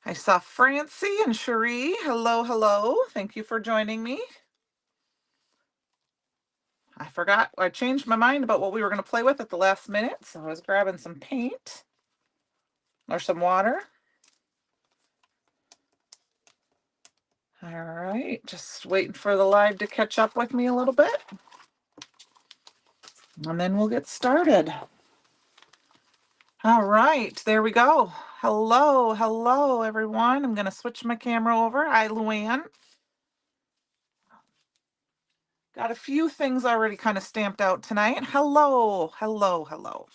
I saw Francie and Cherie. Hello, hello. Thank you for joining me. I changed my mind about what we were going to play with at the last minute, so I was grabbing some paint or some water. All right, just waiting for the live to catch up with me a little bit, and then we'll get started. All right, there we go. Hello, hello, everyone. I'm going to switch my camera over. Hi, Luann. Got a few things already kind of stamped out tonight. Hello, hello, hello.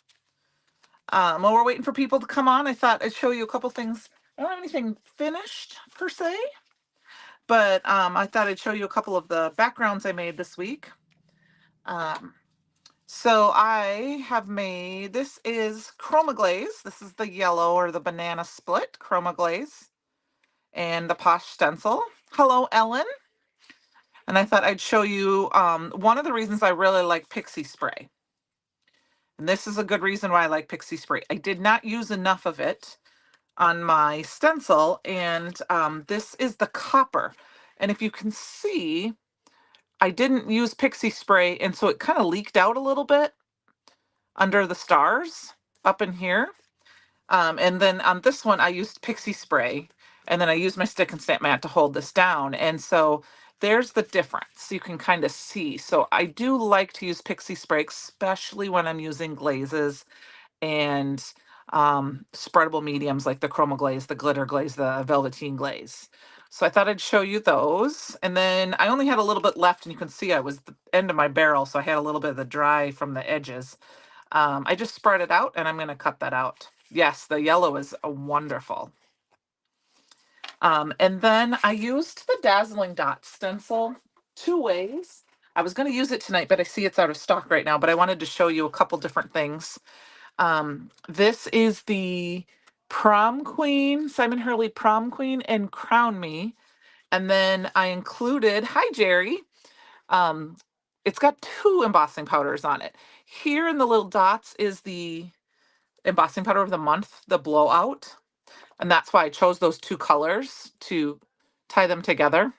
While we're waiting for people to come on, I thought I'd show you a couple things. I don't have anything finished per se, but I thought I'd show you a couple of the backgrounds I made this week. So I have made, this is Chroma Glaze. This is the yellow or the banana split Chroma Glaze and the Posh stencil. Hello, Ellen. And I thought I'd show you one of the reasons I really like Pixie Spray. And this is a good reason why I like Pixie Spray. I did not use enough of it on my stencil, and this is the copper. And if you can see, I didn't use Pixie Spray, and so it kind of leaked out a little bit under the stars up in here. And then on this one, I used Pixie Spray, and then I used my stick and stamp mat to hold this down. And so there's the difference. You can kind of see. So I do like to use Pixie Spray, especially when I'm using glazes and spreadable mediums like the Chroma Glaze, the Glitter Glaze, the Velveteen Glaze. So I thought I'd show you those. And then I only had a little bit left, and you can see I was the end of my barrel, so I had a little bit of the dry from the edges. I just spread it out, and I'm going to cut that out. Yes, the yellow is wonderful. And then I used the Dazzling Dot stencil two ways. I was going to use it tonight, but I see it's out of stock right now, but I wanted to show you a couple different things. This is the Prom Queen, Simon Hurley Prom Queen and Crown Me. And then I included, hi Jerry, it's got two embossing powders on it. Here in the little dots is the embossing powder of the month, the Blowout. And that's why I chose those two colors to tie them together.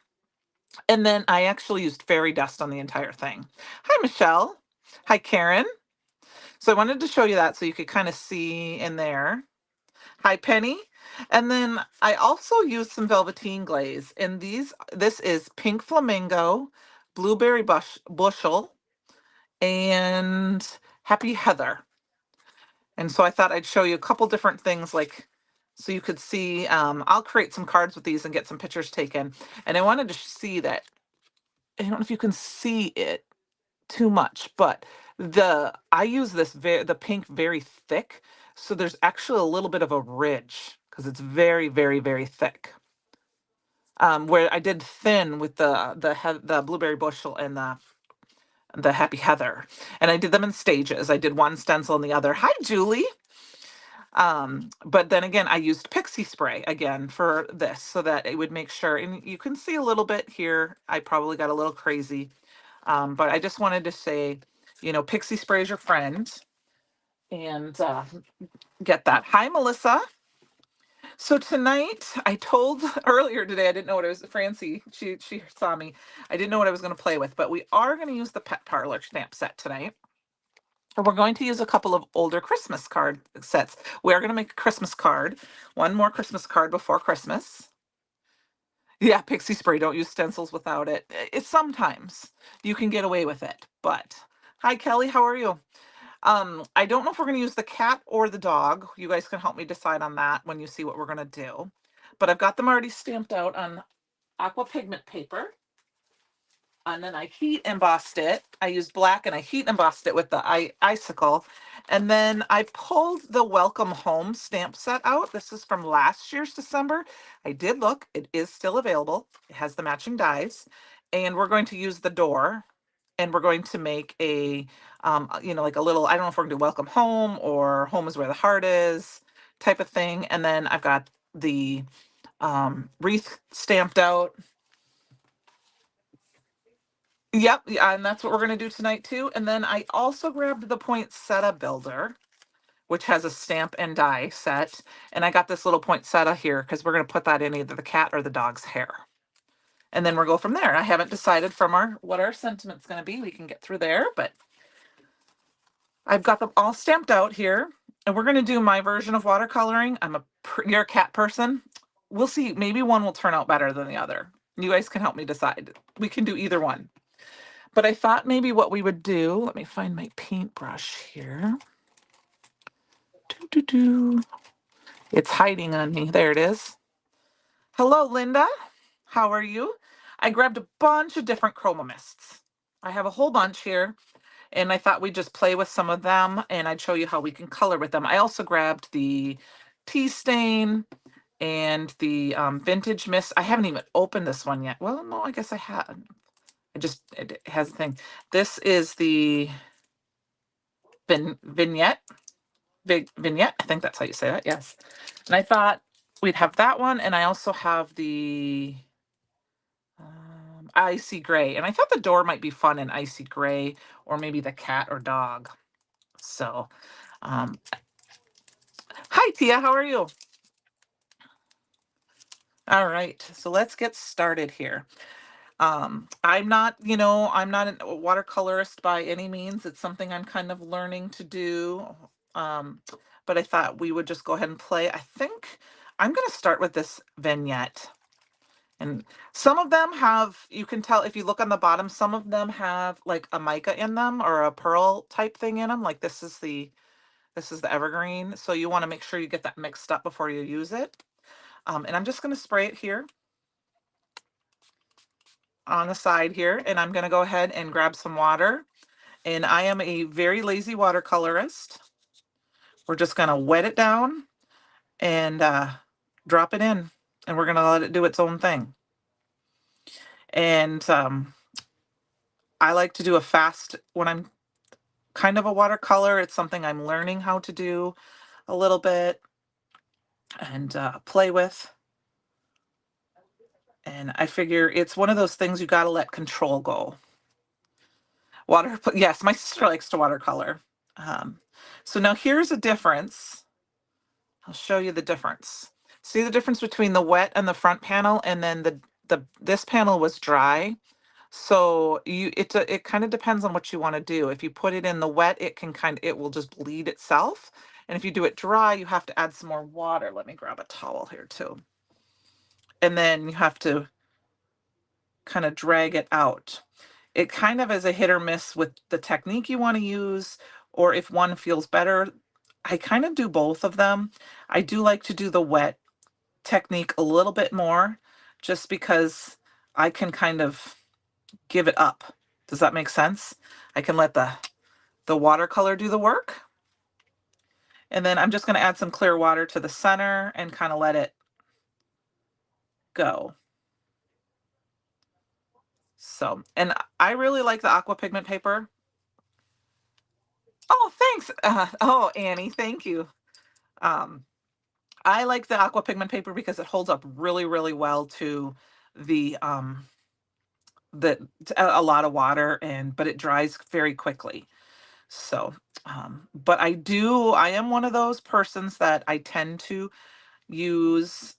And then I actually used fairy dust on the entire thing. Hi, Michelle. Hi, Karen. So I wanted to show you that so you could kind of see in there. Hi, Penny. And then I also used some Velveteen Glaze. And this is Pink Flamingo, Blueberry Bushel, and Happy Heather. And so I thought I'd show you a couple different things so you could see. I'll create some cards with these and get some pictures taken. And I wanted to see that. I don't know if you can see it too much, but I use the pink very thick, so there's actually a little bit of a ridge because it's very, very, very thick. Where I did thin with the blueberry bushel and the Happy Heather, and I did them in stages. I did one stencil and the other. Hi, Julie. But then again, I used Pixie Spray again for this so that it would make sure, and you can see a little bit here. I probably got a little crazy. But I just wanted to say, Pixie Spray is your friend, and get that. Hi, Melissa. So tonight, I told earlier today, I didn't know what it was. Francie, she saw me. I didn't know what I was going to play with, but we are going to use the Pet Parlor stamp set tonight. And we're going to use a couple of older Christmas card sets. We are going to make a Christmas card, one more Christmas card before Christmas. Yeah, Pixie Spray, don't use stencils without it. It's sometimes you can get away with it, but hi Kelly, how are you? I don't know if we're going to use the cat or the dog. You guys can help me decide on that when you see what we're going to do. But I've got them already stamped out on aqua pigment paper. And then I heat embossed it. I used black and I heat embossed it with the icicle. And then I pulled the Welcome Home stamp set out. This is from last year's December. I did look, it is still available. It has the matching dies. And we're going to use the door, and we're going to make like a little, I don't know if we're gonna do Welcome Home or Home is Where the Heart Is type of thing. And then I've got the wreath stamped out. Yep, yeah, and that's what we're going to do tonight too. And then I also grabbed the Poinsettia Builder, which has a stamp and die set. And I got this little poinsettia here because we're going to put that in either the cat or the dog's hair. And then we'll go from there. I haven't decided from what our sentiment's going to be. We can get through there, but I've got them all stamped out here. And we're going to do my version of watercoloring. You're a cat person. We'll see. Maybe one will turn out better than the other. You guys can help me decide. We can do either one. But I thought maybe what we would do, let me find my paintbrush here. It's hiding on me. There it is. Hello, Linda. How are you? I grabbed a bunch of different chroma mists. I have a whole bunch here, and I thought we'd just play with some of them, and I'd show you how we can color with them. I also grabbed the tea stain and the vintage mist. I haven't even opened this one yet. Well, no, I guess I have. It has a thing. This is the vignette. Vignette. I think that's how you say that. Yes. And I thought we'd have that one, and I also have the icy gray. And I thought the door might be fun in icy gray, or maybe the cat or dog. So, hi Tia, how are you? All right, so let's get started here. I'm not, I'm not a watercolorist by any means. It's something I'm kind of learning to do. But I thought we would just go ahead and play. I think I'm going to start with this vignette. And some of them have, you can tell if you look on the bottom, some of them have like a mica in them or a pearl type thing in them. Like this is the evergreen. So you want to make sure you get that mixed up before you use it. And I'm just going to spray it here on the side here, and I'm going to go ahead and grab some water. And I am a very lazy watercolorist. We're just going to wet it down and drop it in, and we're going to let it do its own thing. And I like to do a fast, when I'm kind of a watercolor, it's something I'm learning how to do a little bit and play with. And I figure it's one of those things you got to let control go. Yes, my sister likes to watercolor. So now here's a difference. I'll show you the difference. See the difference between the wet and the front panel, and then this panel was dry. So it kind of depends on what you want to do. If you put it in the wet, it will just bleed itself. And if you do it dry, you have to add some more water. Let me grab a towel here too. And then you have to kind of drag it out. It kind of is a hit or miss with the technique you want to use, or if one feels better. I kind of do both of them. I do like to do the wet technique a little bit more, just because I can kind of give it up. Does that make sense? I can let the watercolor do the work. And then I'm just going to add some clear water to the center and kind of let it go. So, and I really like the aqua pigment paper. Oh, thanks. Oh, Annie, thank you. I like the aqua pigment paper because it holds up really, really well to the a lot of water, but it dries very quickly. So, but I am one of those persons that I tend to use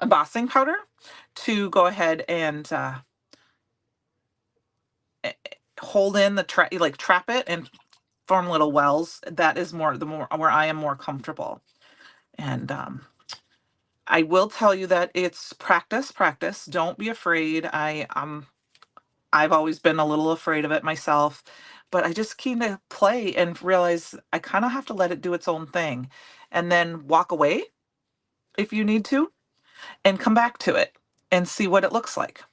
embossing powder to go ahead and hold in trap it and form little wells. That is more where I am more comfortable. And I will tell you that it's practice. Don't be afraid. I've always been a little afraid of it myself, but I just kind of play and realize I kind of have to let it do its own thing, and then walk away if you need to, and come back to it and see what it looks like.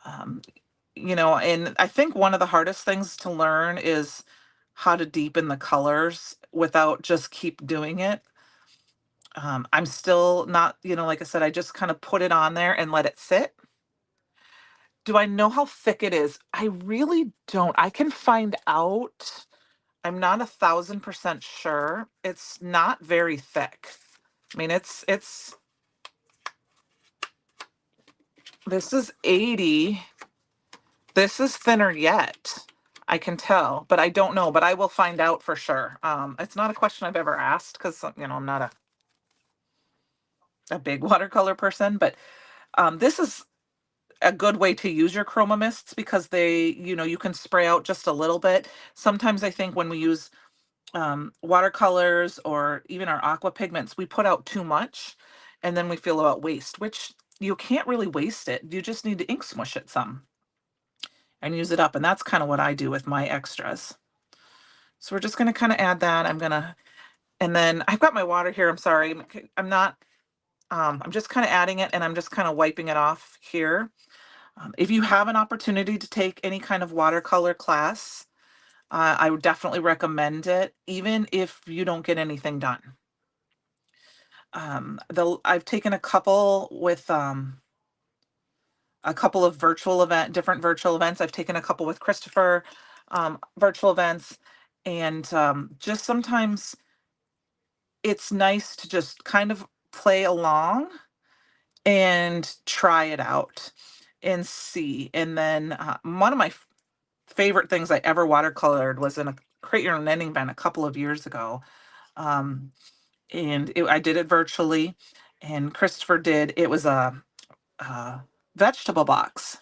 And I think one of the hardest things to learn is how to deepen the colors without just keep doing it. I'm still not, like I said, I just kind of put it on there and let it sit. Do I know how thick it is? I really don't. I can find out. I'm not 1,000% sure. It's not very thick. I mean, this is 80. This is thinner yet. I can tell, but I don't know, but I will find out for sure. It's not a question I've ever asked because, I'm not a big watercolor person, but this is a good way to use your chroma mists because you can spray out just a little bit. Sometimes I think when we use watercolors or even our aqua pigments, we put out too much and then we feel about waste, which you can't really waste it. You just need to ink smush it some and use it up. And that's kind of what I do with my extras. So we're just going to kind of add that. And then I've got my water here. I'm sorry. I'm not, I'm just kind of adding it and I'm just kind of wiping it off here. If you have an opportunity to take any kind of watercolor class, I would definitely recommend it, even if you don't get anything done. I've taken a couple with a couple of different virtual events. I've taken a couple with Christopher, virtual events, and just sometimes it's nice to just kind of play along and try it out and see. And then one of my favorite things I ever watercolored was in a Create Your Own Knitting event a couple of years ago. Um, I did it virtually, and Christopher did. It was a vegetable box,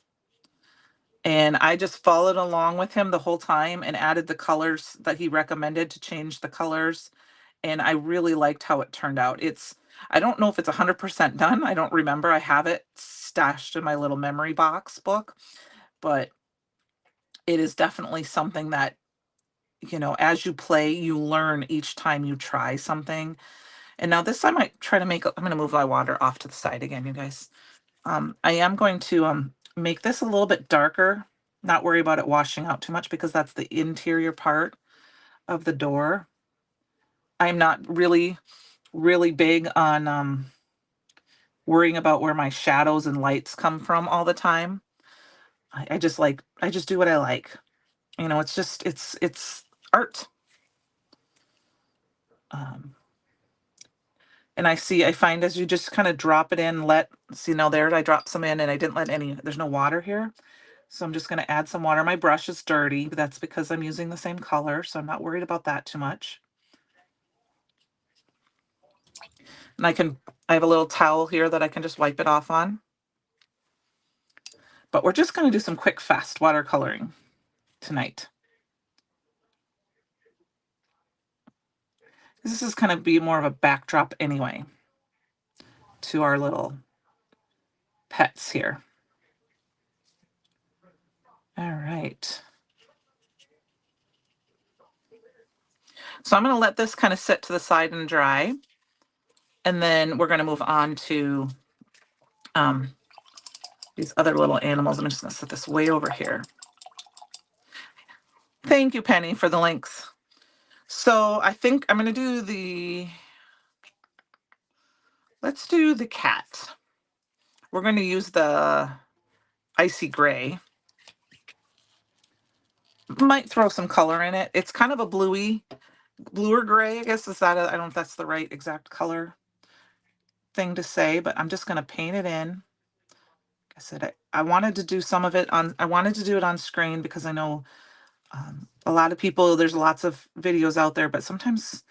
and I just followed along with him the whole time and added the colors that he recommended to change the colors. And I really liked how it turned out. I don't know if it's 100% done. I don't remember. I have it stashed in my little memory box book, but it is definitely something that, as you play, you learn each time you try something. And now this I might try to make, I'm going to move my water off to the side again, you guys. I am going to make this a little bit darker, not worry about it washing out too much because that's the interior part of the door. I'm not really, really big on worrying about where my shadows and lights come from all the time. I just do what I like. It's art. Um, and I find as you just kind of drop it in, see now there, I dropped some in and I didn't let there's no water here. So I'm just going to add some water. My brush is dirty, but that's because I'm using the same color. So I'm not worried about that too much. And I have a little towel here that I can just wipe it off on. But we're just going to do some quick, fast watercoloring tonight. This is going to be more of a backdrop anyway to our little pets here. All right. So I'm going to let this kind of sit to the side and dry. And then we're going to move on to these other little animals. I'm just going to set this way over here. Thank you, Penny, for the links. So I think I'm going to do let's do the cat. We're going to use the icy gray. Might throw some color in it. It's kind of a bluer gray, I guess. I don't know if that's the right exact color thing to say, but I'm just going to paint it in. Like I said, I wanted to do some of it I wanted to do it on screen because I know a lot of people, there's lots of videos out there, but sometimes,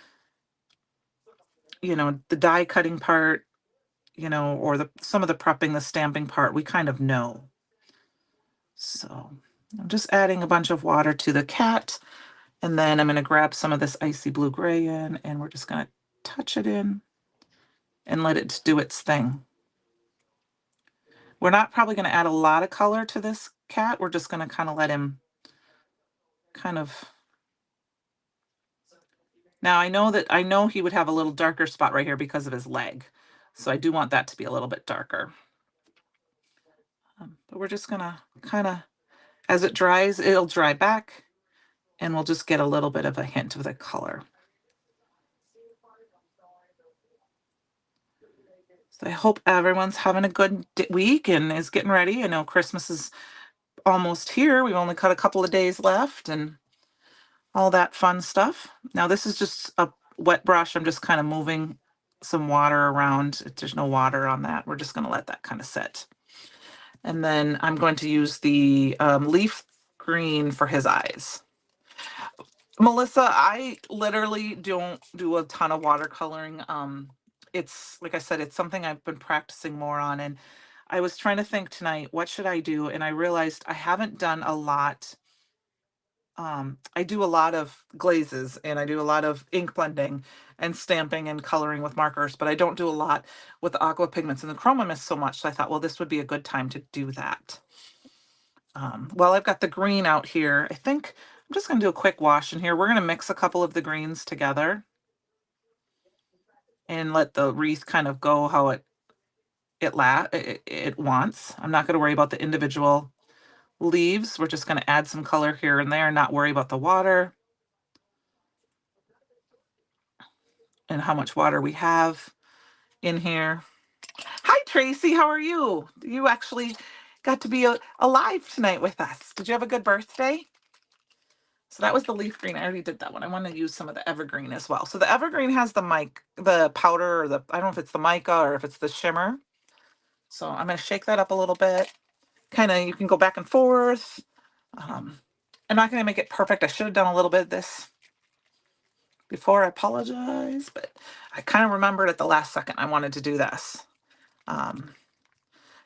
the die cutting part, or some of the prepping, the stamping part, we kind of know. So I'm just adding a bunch of water to the cat, and then I'm going to grab some of this icy blue gray in, and we're just going to touch it in and let it do its thing. We're not probably going to add a lot of color to this cat. We're just going to kind of let him now I know he would have a little darker spot right here because of his leg. So I do want that to be a little bit darker. But we're just gonna kind of, as it dries, it'll dry back and we'll just get a little bit of a hint of the color. So I hope everyone's having a good week and is getting ready. I know Christmas is almost here. We've only got a couple of days left and all that fun stuff. Now this is just a wet brush. I'm just kind of moving some water around. If there's no water on that, we're just going to let that kind of sit. And then I'm going to use the leaf green for his eyes. Melissa, I literally don't do a ton of watercoloring. It's like I said, it's something I've been practicing more on. And I was trying to think tonight, what should I do? And I realized I haven't done a lot. I do a lot of glazes and I do a lot of ink blending and stamping and coloring with markers, but I don't do a lot with the aqua pigments and the chroma mist so much. So I thought, well, this would be a good time to do that. Well, I've got the green out here. I think I'm just going to do a quick wash in here. We're going to mix a couple of the greens together and let the wreath kind of go how it wants. I'm not going to worry about the individual leaves. We're just going to add some color here and there, not worry about the water and how much water we have in here. Hi, Tracy. How are you? You actually got to be alive tonight with us. Did you have a good birthday? So that was the leaf green. I already did that one. I want to use some of the evergreen as well. So the evergreen has the powder, or I don't know if it's the mica or if it's the shimmer. So I'm going to shake that up a little bit. Kind of, you can go back and forth. I'm not going to make it perfect. I should have done a little bit of this before. I apologize, but I kind of remembered at the last second I wanted to do this.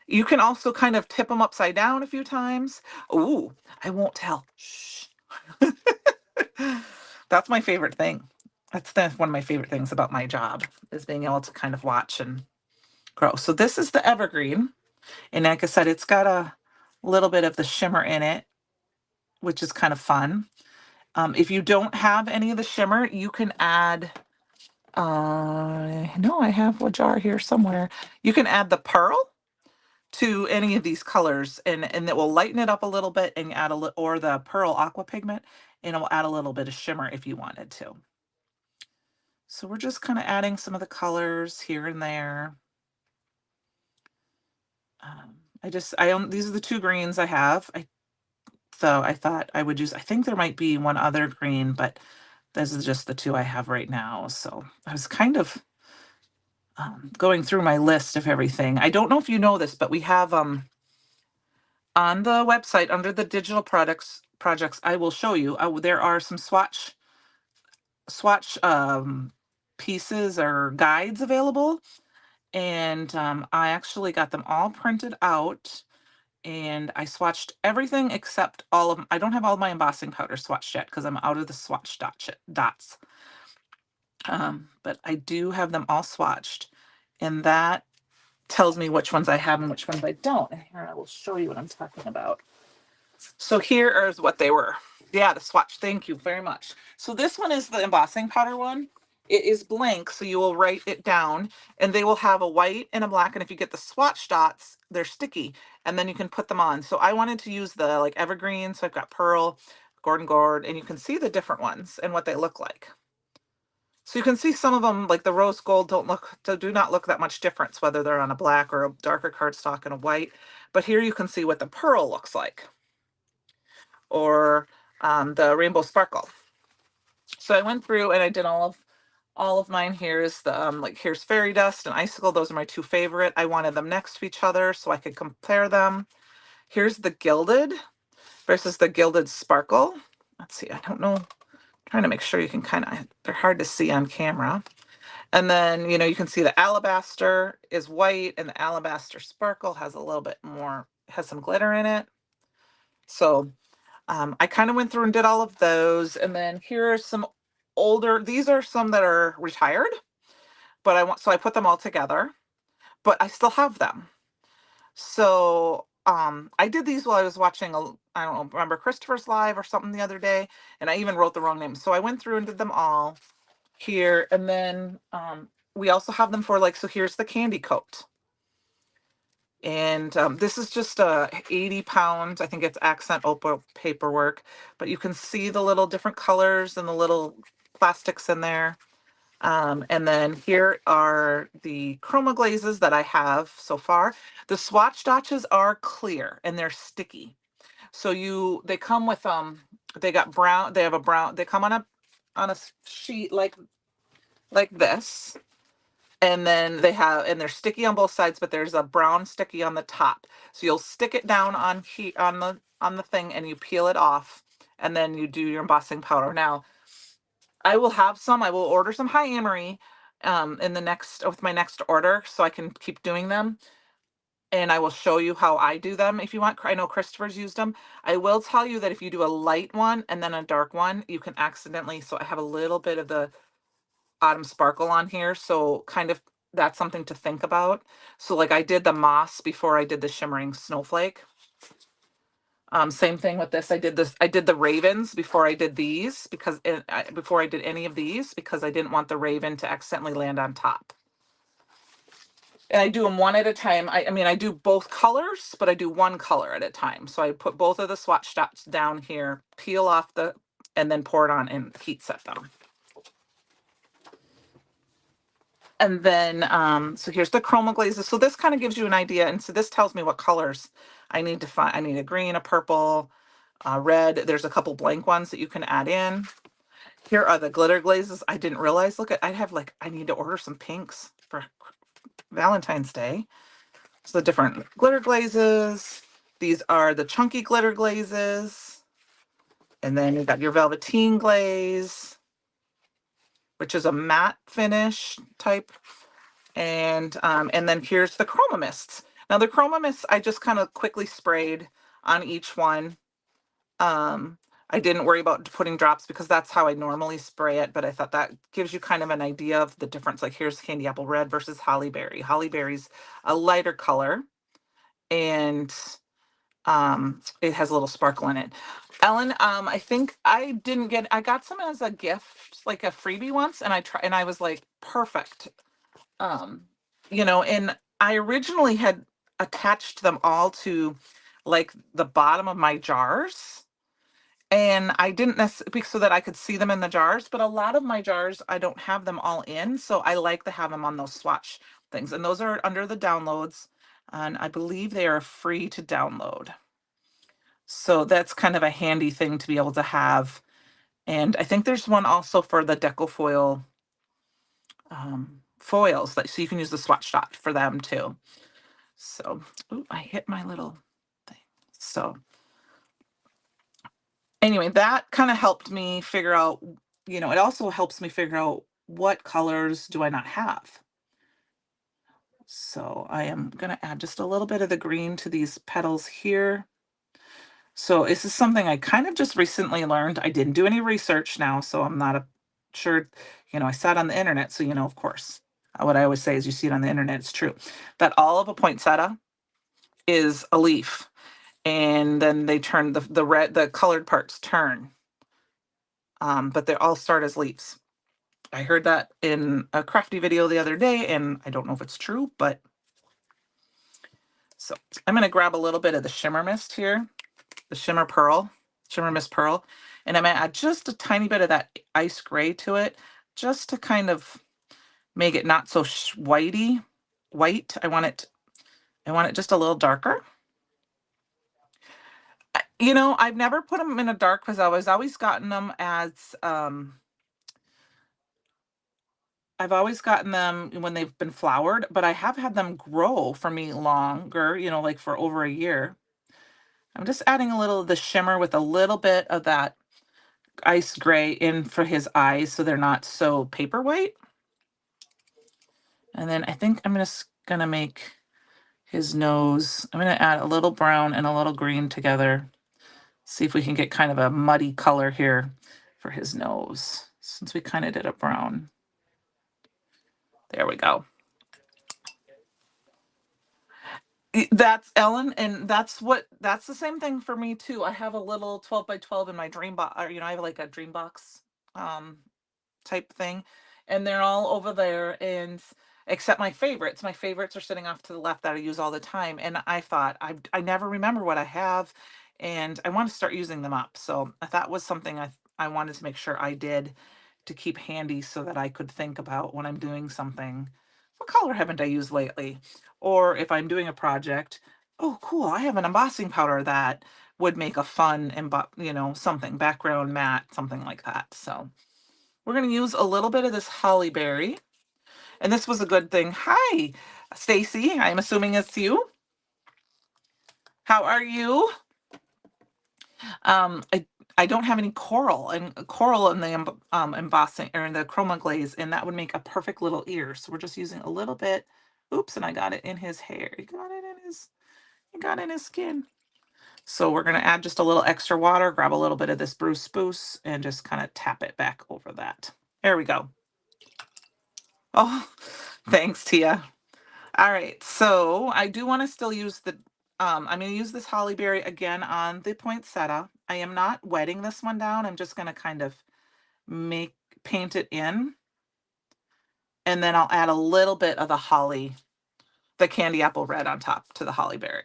You can also kind of tip them upside down a few times. Ooh, I won't tell. Shh. That's my favorite thing. That's one of my favorite things about my job is being able to kind of watch and grow. So this is the evergreen. And like I said, it's got a little bit of the shimmer in it, which is kind of fun. If you don't have any of the shimmer, you can add, no, I have a jar here somewhere. You can add the pearl to any of these colors and it will lighten it up a little bit and add a little, or the pearl aqua pigment, and it will add a little bit of shimmer if you wanted to. So we're just kind of adding some of the colors here and there. These are the two greens I have. So I thought I would use, I think there might be one other green, but this is just the two I have right now. So I was kind of going through my list of everything. I don't know if you know this, but we have on the website under the digital projects, I will show you. There are some swatch pieces or guides available, and I actually got them all printed out. And I swatched everything except all of them. I don't have all my embossing powder swatched yet because I'm out of the swatch dots. But I do have them all swatched, and that tells me which ones I have and which ones I don't. And here I will show you what I'm talking about. So here is what they were. Yeah, the swatch. Thank you very much. So this one is the embossing powder one. It is blank, so you will write it down, and they will have a white and a black. And if you get the swatch dots, they're sticky, and then you can put them on. So I wanted to use the like evergreen. So I've got pearl, Gordon Gourd, and you can see the different ones and what they look like. So you can see some of them, like the rose gold, do not look that much difference whether they're on a black or a darker cardstock and a white. But here you can see what the pearl looks like, or the rainbow sparkle. So I went through and I did all of mine. Here's the here's fairy dust and icicle. Those are my two favorite. I wanted them next to each other so I could compare them. Here's the gilded versus the gilded sparkle. Let's see, I don't know. I'm trying to make sure you can they're hard to see on camera. And then, you can see the alabaster is white and the alabaster sparkle has a little bit more, has some glitter in it. So I kind of went through and did all of those. And then here are some these are some that are retired, but I put them all together, but I still have them. So I did these while I was watching I don't know, remember Christopher's Live or something the other day, and I even wrote the wrong name. So I went through and did them all here. And then we also have them for so here's the candy coat. And this is just 80 pounds. I think it's accent opal paperwork, but you can see the little different colors and the little plastics in there. And then here are the chroma glazes that I have so far. The swatch dots are clear and they're sticky. So they come with they got brown, they have a brown, they come on a sheet like this. And then and they're sticky on both sides, but there's a brown sticky on the top. So you'll stick it down on on the thing and you peel it off, and then you do your embossing powder. Now, I will order some high amory in the next with my next order so I can keep doing them. And I will show you how I do them if you want. I know Christopher's used them. I will tell you that if you do a light one and then a dark one, you can accidentally, so I have a little bit of the autumn sparkle on here, so kind of that's something to think about. So like I did the moss before I did the shimmering snowflake. Same thing with this. I did the ravens before I did these before I did any of these because I didn't want the raven to accidentally land on top. And I do them one at a time. I mean, I do both colors, but I do one color at a time. So I put both of the swatch dots down here, peel off and then pour it on and heat set them. And then, so here's the chroma glazes. So this kind of gives you an idea. And so this tells me what colors I need to find. I need a green, a purple, red. There's a couple blank ones that you can add in. Here are the glitter glazes. I didn't realize, look at, I need to order some pinks for Valentine's Day. So the different glitter glazes. These are the chunky glitter glazes. And then you've got your velveteen glaze, which is a matte finish type. And then here's the chroma mists. Now the chroma mists, I just kind of quickly sprayed on each one. I didn't worry about putting drops because that's how I normally spray it, but I thought that gives you kind of an idea of the difference. Like here's candy apple red versus holly berry. Holly berry's a lighter color and it has a little sparkle in it. Ellen, I think I got some as a gift, like a freebie once, and I was like, perfect. Um, and I originally had attached them all to like the bottom of my jars. And I didn't necessarily so that I could see them in the jars, but a lot of my jars, I don't have them all in. So I like to have them on those swatch things. And those are under the downloads. And I believe they are free to download. So that's kind of a handy thing to be able to have. And I think there's one also for the Decofoil foils so you can use the swatch dot for them too. So, ooh, I hit my little thing. So anyway, that kind of helped me figure out, it also helps me figure out what colors do I not have. So I am going to add just a little bit of the green to these petals here. So this is something I kind of just recently learned. I didn't do any research now, so I'm not sure, I saw it on the internet. So, of course, what I always say is you see it on the internet, it's true. That all of a poinsettia is a leaf. And then they turn the colored parts turn. But they all start as leaves. I heard that in a crafty video the other day, and I don't know if it's true, but so I'm going to grab a little bit of the shimmer mist here, the shimmer mist pearl, and I'm going to add just a tiny bit of that ice gray to it, just to kind of make it not so white. I want it just a little darker. I've never put them in a dark because I've always gotten them when they've been flowered, but I have had them grow for me longer, like for over a year. I'm just adding a little of the shimmer with a little bit of that ice gray in for his eyes so they're not so paper white. And then I think I'm just going to make his nose. I'm going to add a little brown and a little green together. See if we can get kind of a muddy color here for his nose, since we kind of did a brown. There we go. That's Ellen, and that's the same thing for me too. I have a little 12 by 12 in my dream box, I have like a dream box type thing, and they're all over there, and except my favorites. My favorites are sitting off to the left that I use all the time, and I thought I never remember what I have, and I want to start using them up. So that was something I wanted to make sure I did to keep handy so that I could think about when I'm doing something. What color haven't I used lately? Or if I'm doing a project, oh, cool, I have an embossing powder that would make a fun, something, background matte, something like that. So we're going to use a little bit of this holly berry. And this was a good thing. Hi, Stacy. I'm assuming it's you. How are you? I don't have any coral and coral in the embossing or in the chroma glaze, and that would make a perfect little ear. So we're just using a little bit. Oops, and I got it in his hair. He got it in his skin. So we're gonna add just a little extra water, grab a little bit of this Bruce Spruce, and just kind of tap it back over that. There we go. Oh, thanks, Tia. All right, so I do want to still use the, I'm going to use this holly berry again on the poinsettia. I am not wetting this one down. I'm just going to kind of paint it in. And then I'll add a little bit of the holly, the candy apple red on top to the holly berry,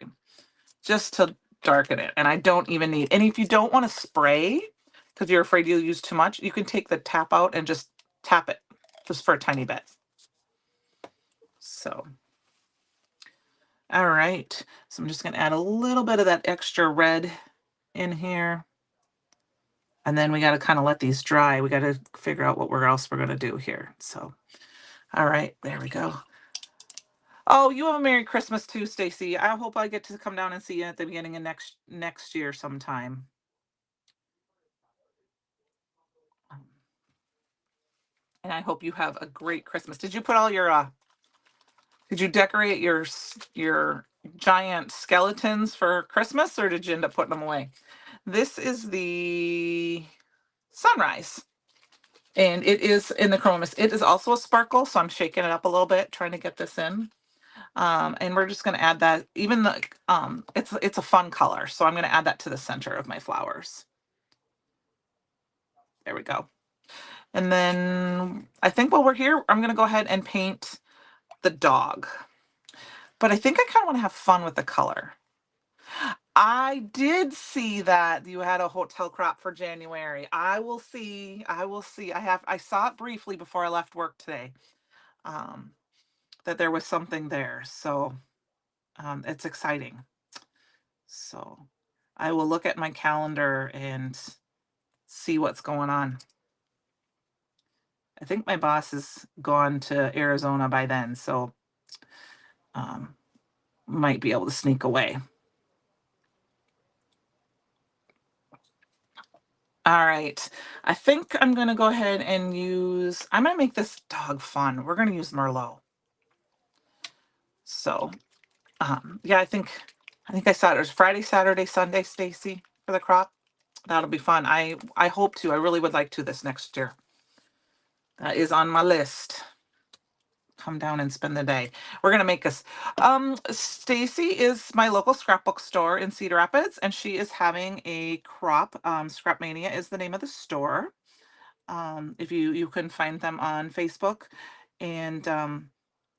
just to darken it. And I don't even need, and if you don't want to spray, because you're afraid you'll use too much, you can take the tap out and just tap it just for a tiny bit. So. All right, so I'm just going to add a little bit of that extra red in here. And then we got to kind of let these dry. We got to figure out what else we're going to do here. So, all right, there we go. Oh, you have a Merry Christmas too, Stacy. I hope I get to come down and see you at the beginning of next year sometime. And I hope you have a great Christmas. Did you put all your did you decorate your giant skeletons for Christmas, or did you end up putting them away? This is the sunrise. And it is in the chroma mist. It is also a sparkle, so I'm shaking it up a little bit, trying to get this in. And we're just going to add that, even the, it's a fun color, so I'm going to add that to the center of my flowers. There we go. And then I think while we're here, I'm going to go ahead and paint the dog. But I think I kind of want to have fun with the color. I did see that you had a hotel crop for January. I will see. I saw it briefly before I left work today. That there was something there. So it's exciting. So I will look at my calendar and see what's going on. I think my boss is gone to Arizona by then, so might be able to sneak away. All right. I think I'm going to go ahead and I'm going to make this dog fun. We're going to use Merlot. So, yeah, I think I saw it was Friday, Saturday, Sunday, Stacy, for the crop. That'll be fun. I hope to. I really would like to this next year. That is on my list. Come down and spend the day. We're gonna make us. Stacy is my local scrapbook store in Cedar Rapids, and she is having a crop. Scrap Mania is the name of the store. If you can find them on Facebook, and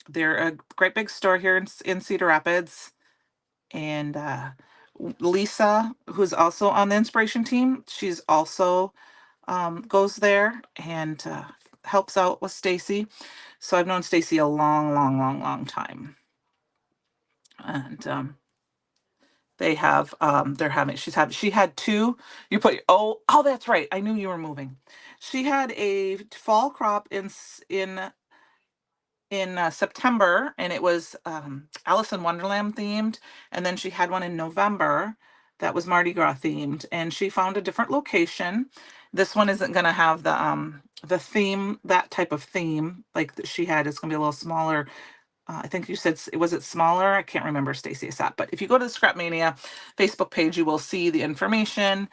they're a great big store here in Cedar Rapids. And Lisa, who's also on the inspiration team, she's also goes there and helps out with Stacy. So I've known Stacy a long, long, long, long time. And they have she had two. Oh, that's right. I knew you were moving. She had a fall crop in September, and it was Alice in Wonderland themed, and then she had one in November that was Mardi Gras themed, and she found a different location. This one isn't going to have the theme, that type of theme like that she had. It's going to be a little smaller. I think you said, was it smaller? I can't remember, Stacy, sat. But if you go to the Scrap Mania Facebook page, you will see the information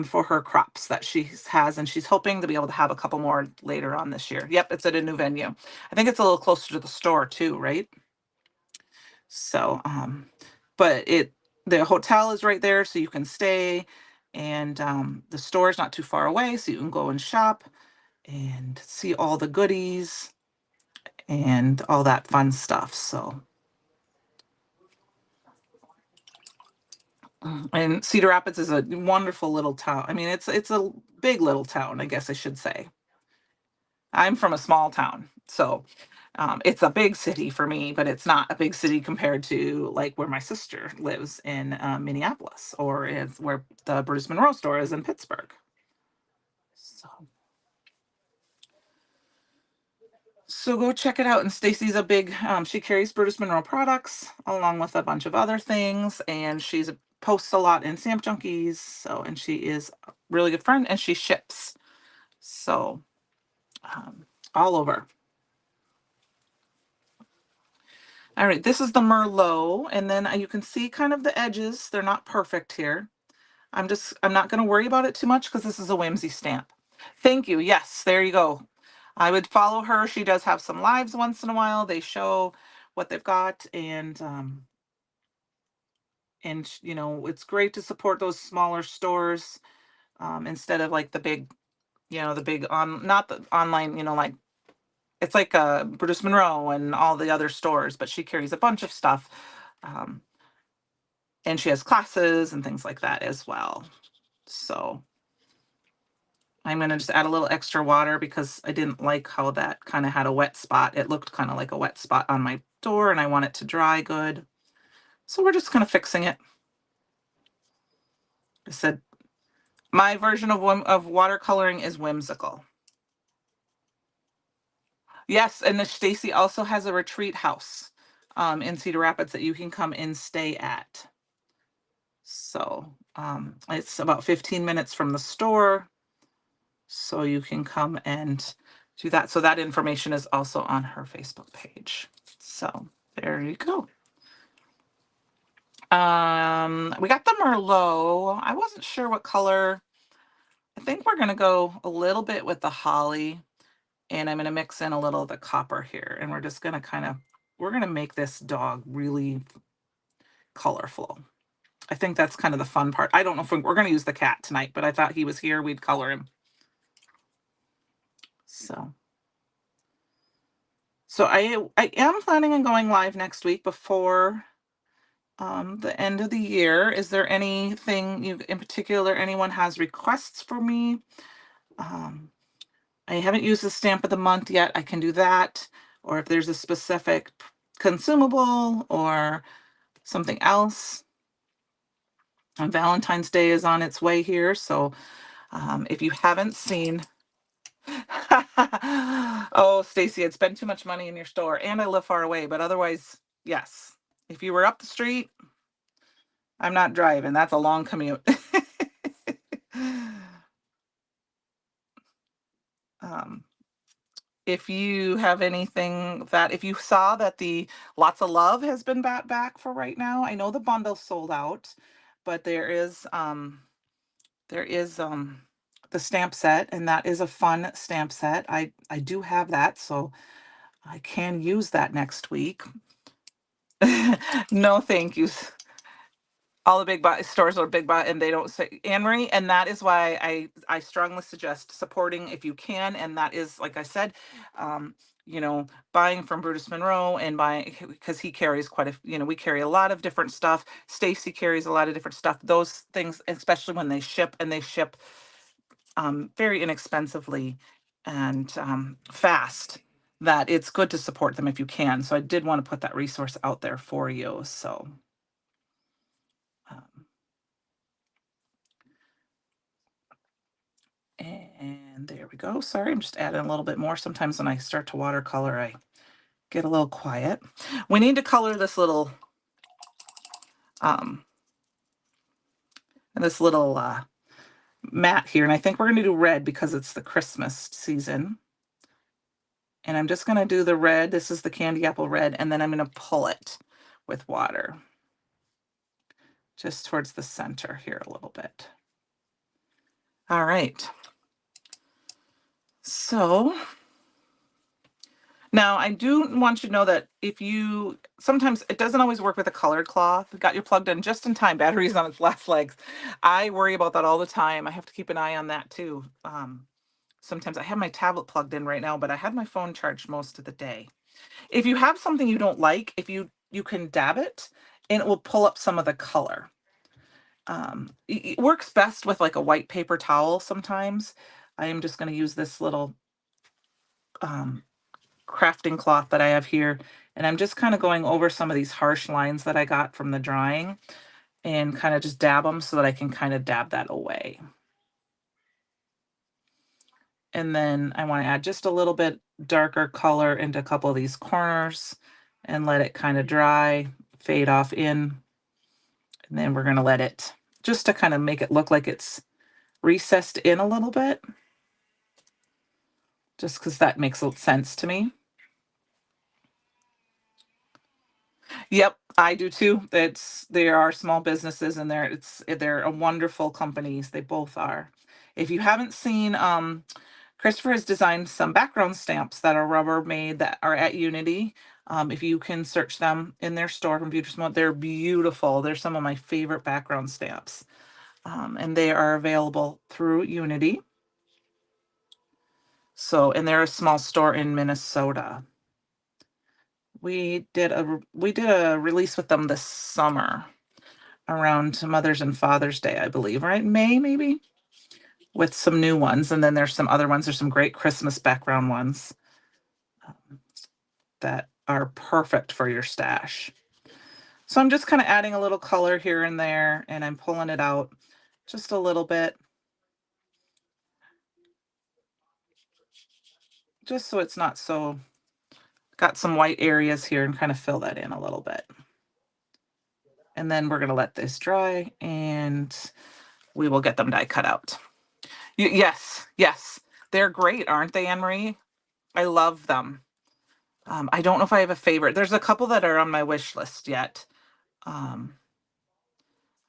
for her crops that she has, and she's hoping to be able to have a couple more later on this year. Yep, it's at a new venue. I think it's a little closer to the store too, right? So, but the hotel is right there, so you can stay, and the store is not too far away, so you can go and shop and see all the goodies and all that fun stuff. So, and Cedar Rapids is a wonderful little town. I mean, it's a big little town, I guess I should say. I'm from a small town, so it's a big city for me, but it's not a big city compared to like where my sister lives in Minneapolis, or is where the Bruce Monroe store is in Pittsburgh. So go check it out. And Stacy's a big, she carries Brutus Monroe products along with a bunch of other things. And she's posts a lot in Stamp Junkies. So, and she is a really good friend and she ships. So, all over. All right, this is the Merlot. And then you can see kind of the edges. They're not perfect here. I'm not going to worry about it too much because this is a whimsy stamp. Thank you. Yes, there you go. I would follow her. She does have some lives once in a while. They show what they've got, and you know, it's great to support those smaller stores instead of like the big, you know, the big not the online, you know, like it's like Brutus Monroe and all the other stores, but she carries a bunch of stuff. Um, and she has classes and things like that as well. So I'm going to just add a little extra water because I didn't like how that kind of had a wet spot. It looked kind of like a wet spot on my door and I want it to dry good. So we're just kind of fixing it. I said my version of watercoloring is whimsical. Yes, and the Stacy also has a retreat house in Cedar Rapids that you can come and stay at. So it's about 15 minutes from the store. So you can come and do that. So that information is also on her Facebook page. So there you go. We got the Merlot. I wasn't sure what color. I think we're gonna go a little bit with the holly, and I'm gonna mix in a little of the copper here, and we're just gonna we're gonna make this dog really colorful. I think that's kind of the fun part. I don't know if we're gonna use the cat tonight, but I thought he was here, we'd color him. So I am planning on going live next week before the end of the year. Is there anything in particular anyone has requests for me? I haven't used the stamp of the month yet. I can do that. Or if there's a specific consumable or something else. Valentine's Day is on its way here. So if you haven't seen, oh, Stacy, I'd spend too much money in your store and I live far away, but otherwise, yes. If you were up the street, I'm not driving. That's a long commute. If you have anything if you saw that the Lots of Love has been back for right now, I know the bundle sold out, but there is the stamp set, and that is a fun stamp set. I do have that, so I can use that next week. No, thank you. All the big stores are big and they don't say Anne Marie, and that is why I strongly suggest supporting if you can, and that is like I said, you know, buying from Brutus Monroe and buying because he carries quite a you know we carry a lot of different stuff. Stacy carries a lot of different stuff. Those things, especially when they ship very inexpensively and fast, that it's good to support them if you can. So I did want to put that resource out there for you. So. And there we go. Sorry, I'm just adding a little bit more. Sometimes when I start to watercolor, I get a little quiet. We need to color this little um mat here, and I think we're going to do red because it's the Christmas season. And I'm just going to do the red. This is the candy apple red, and then I'm going to pull it with water just towards the center here a little bit. All right. So now, I do want you to know that sometimes it doesn't always work with a colored cloth. Got your plugged in just in time, batteries on its last legs. I worry about that all the time. I have to keep an eye on that too. Sometimes I have my tablet plugged in right now, but I had my phone charged most of the day. If you have something you don't like, if you can dab it and it will pull up some of the color. It works best with like a white paper towel sometimes. I am just going to use this little crafting cloth that I have here, and I'm just kind of going over some of these harsh lines that I got from the drying and kind of just dab them so that I can kind of dab that away. And then I want to add just a little bit darker color into a couple of these corners and let it kind of dry, fade off in. And then we're going to let it just to kind of make it look like it's recessed in a little bit, just because that makes sense to me. Yep, I do too. There are small businesses in there. They're a wonderful companies. They both are. If you haven't seen, Christopher has designed some background stamps that are Rubbermaid that are at Unity. If you can search them in their store, Computers Mode, they're beautiful. They're some of my favorite background stamps. And they are available through Unity. So, and they're a small store in Minnesota. We did a release with them this summer around Mother's and Father's Day, I believe, right? May, maybe, with some new ones. And then there's some other ones. There's some great Christmas background ones that are perfect for your stash. So I'm just kind of adding a little color here and there, and I'm pulling it out just a little bit, just so it's not so, got some white areas here, and kind of fill that in a little bit. And then we're going to let this dry, and we will get them die cut out. Yes, yes. They're great, aren't they, Anne-Marie? I love them. I don't know if I have a favorite. There's a couple that are on my wish list yet. I'm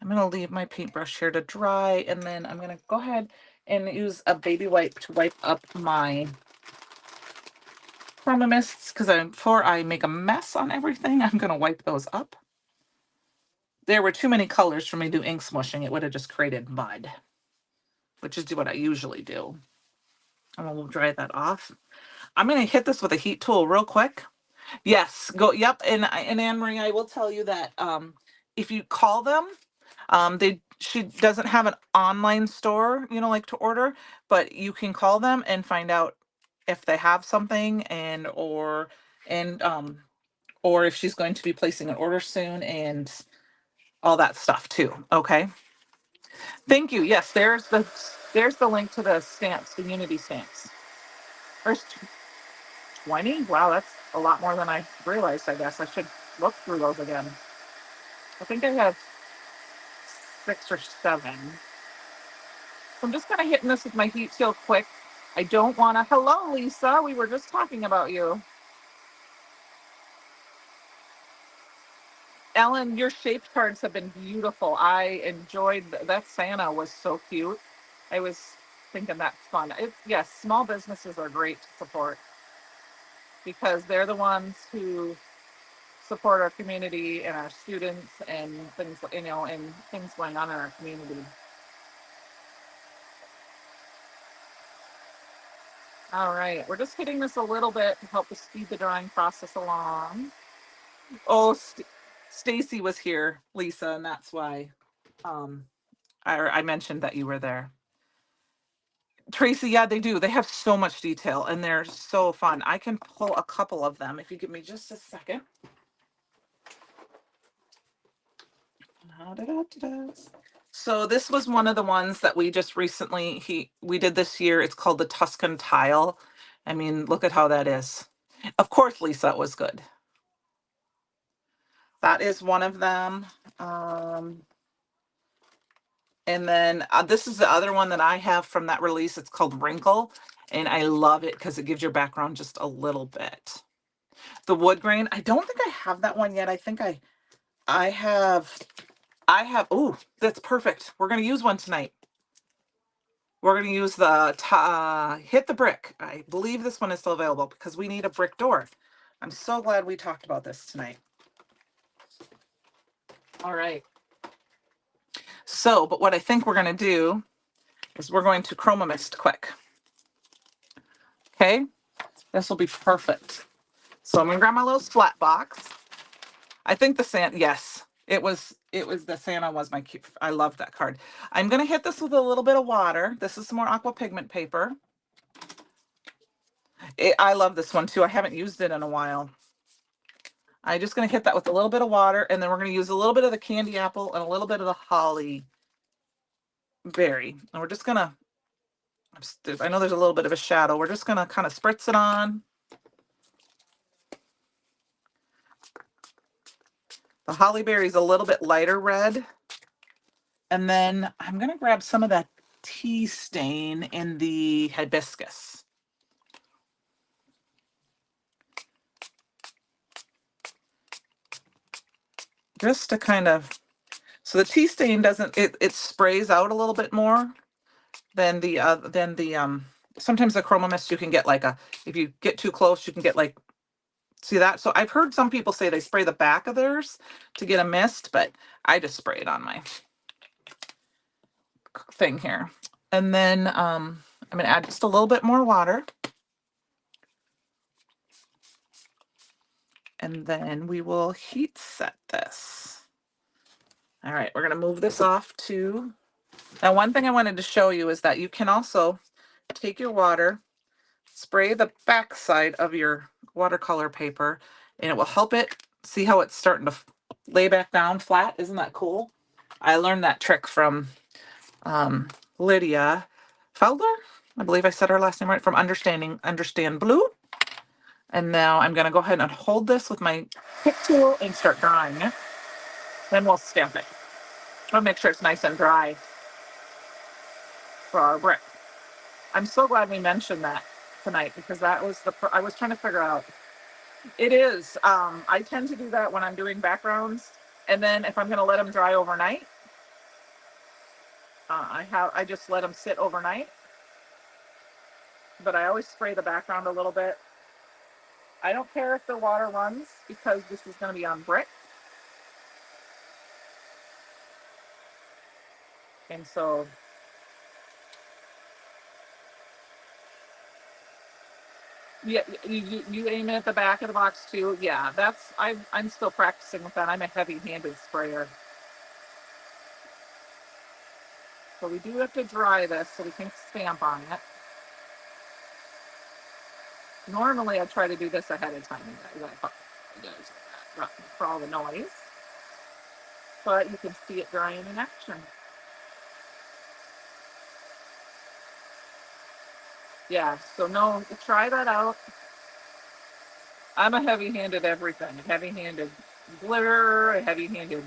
going to leave my paintbrush here to dry, and then I'm going to go ahead and use a baby wipe to wipe up my chroma mists, because before I make a mess on everything, I'm going to wipe those up. There were too many colors for me to do ink smushing. It would have just created mud, which is what I usually do. And we'll dry that off. I'm going to hit this with a heat tool real quick. Yes, go. Yep. And Anne-Marie, I will tell you that if you call them, she doesn't have an online store, like to order, but you can call them and find out if they have something, or if she's going to be placing an order soon, and all that stuff too. Okay. Thank you. Yes, there's the link to the stamps, the Unity stamps. There's 20. Wow, that's a lot more than I realized. I guess I should look through those again. I think I have 6 or 7. So I'm just kind of hitting this with my heat shield quick. I don't want to. Hello, Lisa. We were just talking about you. Ellen, your shaped cards have been beautiful. I enjoyed that. Santa was so cute. I was thinking that's fun. Yes, small businesses are great to support because they're the ones who support our community and our students and things, and things going on in our community. All right, we're just hitting this a little bit to help us speed the drawing process along. Oh, Stacy was here, Lisa, and that's why I mentioned that you were there. Tracy, yeah, they do. They have so much detail, and they're so fun. I can pull a couple of them if you give me just a second. So this was one of the ones that we just recently we did this year. It's called the Tuscan Tile. I mean, look at how that is. Of course, Lisa, it was good. That is one of them. And then this is the other one that I have from that release. It's called Wrinkle, and I love it because it gives your background just a little bit. The wood grain, I don't think I have that one yet. I think I have, oh, that's perfect. We're going to use one tonight. We're going to use the Hit the Brick. I believe this one is still available because we need a brick door. I'm so glad we talked about this tonight. All right. So, but what I think we're going to do is we're going to chroma mist quick. Okay. This will be perfect. So I'm going to grab my little splat box. I think the Santa, yes, it was the Santa was my cute. I love that card. I'm going to hit this with a little bit of water. This is some more aqua pigment paper. I love this one too. I haven't used it in a while. I'm just going to hit that with a little bit of water, and then we're going to use a little bit of the candy apple and a little bit of the holly berry. And we're just going to I know there's a little bit of a shadow. We're just gonna kind of spritz it on. The holly berry is a little bit lighter red. And then I'm gonna grab some of that tea stain in the hibiscus. Just to kind of, so the tea stain doesn't, it sprays out a little bit more than the sometimes the chroma mist you can get like a, if you get too close, you can get like, see that? So I've heard some people say they spray the back of theirs to get a mist, but I just spray it on my thing here. And then I'm gonna add just a little bit more water. And then we will heat set this. All right, we're gonna move this off to, now one thing I wanted to show you is that you can also take your water, spray the back side of your watercolor paper, and it will help it, see how it's starting to lay back down flat? Isn't that cool? I learned that trick from Lydia Felder. I believe I said her last name right, from Understand Blue. And now I'm gonna go ahead and hold this with my pick tool and start drying it. Then we'll stamp it. I'll make sure it's nice and dry for our brick. I'm so glad we mentioned that tonight, because that was I was trying to figure out. It is. I tend to do that when I'm doing backgrounds, and then if I'm going to let them dry overnight, I just let them sit overnight. But I always spray the background a little bit. I don't care if the water runs, because this is going to be on brick. And so, yeah, you aim it at the back of the box too. Yeah, I'm still practicing with that. I'm a heavy-handed sprayer. So we do have to dry this so we can stamp on it. Normally I try to do this ahead of time, for all the noise. But you can see it drying in action. Yeah, so no, try that out. I'm a heavy-handed everything. Heavy-handed glitter, a heavy-handed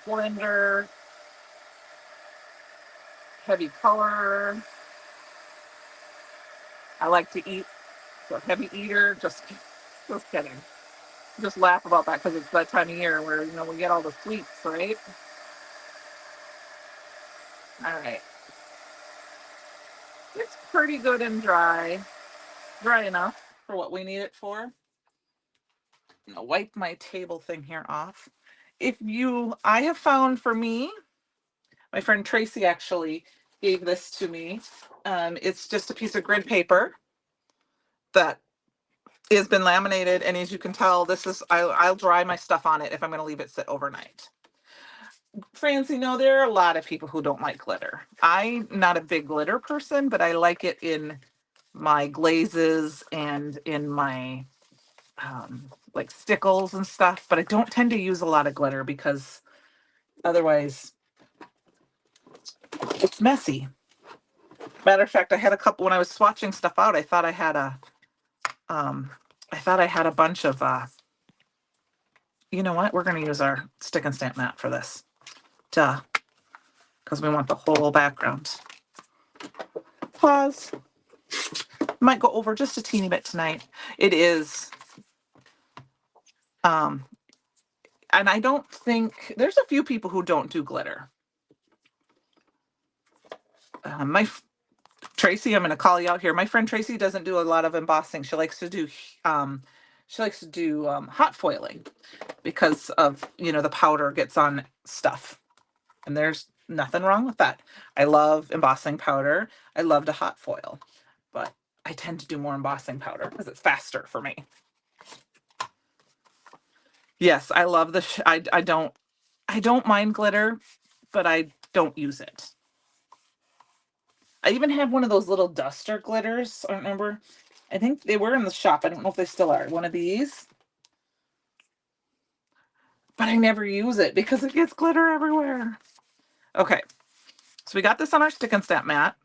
blender, heavy color. I like to eat, so heavy eater. Just kidding. Just laugh about that because it's that time of year where we get all the sweets, right? All right. It's pretty good and dry enough for what we need it for. I'm gonna wipe my table thing here off. I have found, for me, my friend Tracy actually gave this to me. It's just a piece of grid paper that has been laminated, and as you can tell, I'll dry my stuff on it if I'm going to leave it sit overnight. Francie, no, there are a lot of people who don't like glitter. I'm not a big glitter person, but I like it in my glazes and in my like stickles and stuff, but I don't tend to use a lot of glitter because otherwise it's messy. Matter of fact, I had a couple when I was swatching stuff out. I thought I had a bunch of you know what? We're going to use our stick and stamp mat for this. Duh. Because we want the whole background. Pause. Might go over just a teeny bit tonight. It is and I don't think there's a few people who don't do glitter. Tracy, I'm going to call you out here. My friend Tracy doesn't do a lot of embossing. She likes to do hot foiling because of, the powder gets on stuff. And there's nothing wrong with that. I love embossing powder. I love to hot foil, but I tend to do more embossing powder because it's faster for me. Yes, I love I don't mind glitter, but I don't use it. I even have one of those little duster glitters. I don't remember. I think they were in the shop. I don't know if they still are. One of these. But I never use it because it gets glitter everywhere. Okay. So we got this on our stick and stamp mat.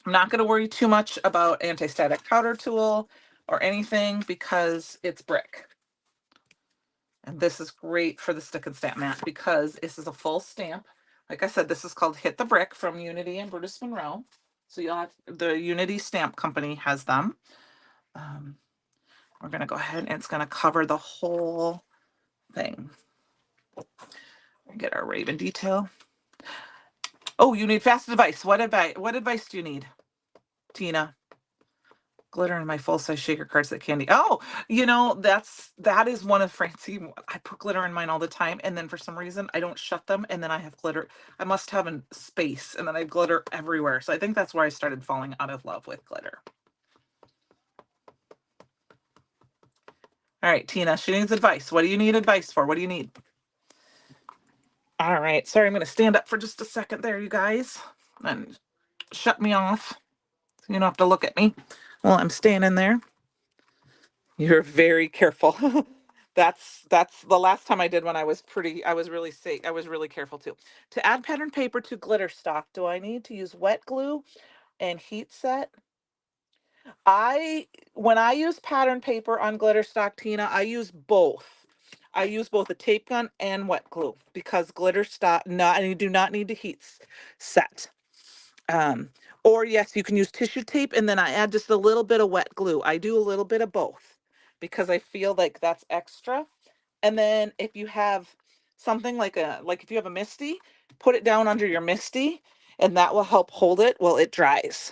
I'm not going to worry too much about anti-static powder tool or anything because it's brick. And this is great for the stick and stamp mat because this is a full stamp. Like I said, this is called Hit the Brick from Unity and Brutus Monroe. So you'll have the Unity Stamp Company has them. We're going to go ahead and it's going to cover the whole thing. Get our Raven detail. Oh, you need fast advice. What advice do you need, Tina? Glitter in my full size shaker cards that Candi. Oh, that is one of Francie. I put glitter in mine all the time, and then for some reason I don't shut them, and then I have glitter. I must have a space, and then I have glitter everywhere. So I think that's where I started falling out of love with glitter. All right, Tina, she needs advice. What do you need advice for? What do you need? All right, sorry, I'm going to stand up for just a second there, you guys, and shut me off. So you don't have to look at me while I'm standing there. You're very careful. That's the last time I did one. I was really safe. I was really careful too. To add pattern paper to glitter stock, do I need to use wet glue and heat set? When I use pattern paper on glitter stock, Tina, I use both. I use both a tape gun and wet glue because glitter stock, you do not need to set. Or yes, you can use tissue tape and then I add just a little bit of wet glue. I do a little bit of both because I feel like that's extra. And then if you have something like if you have a Misty, put it down under your Misty and that will help hold it while it dries.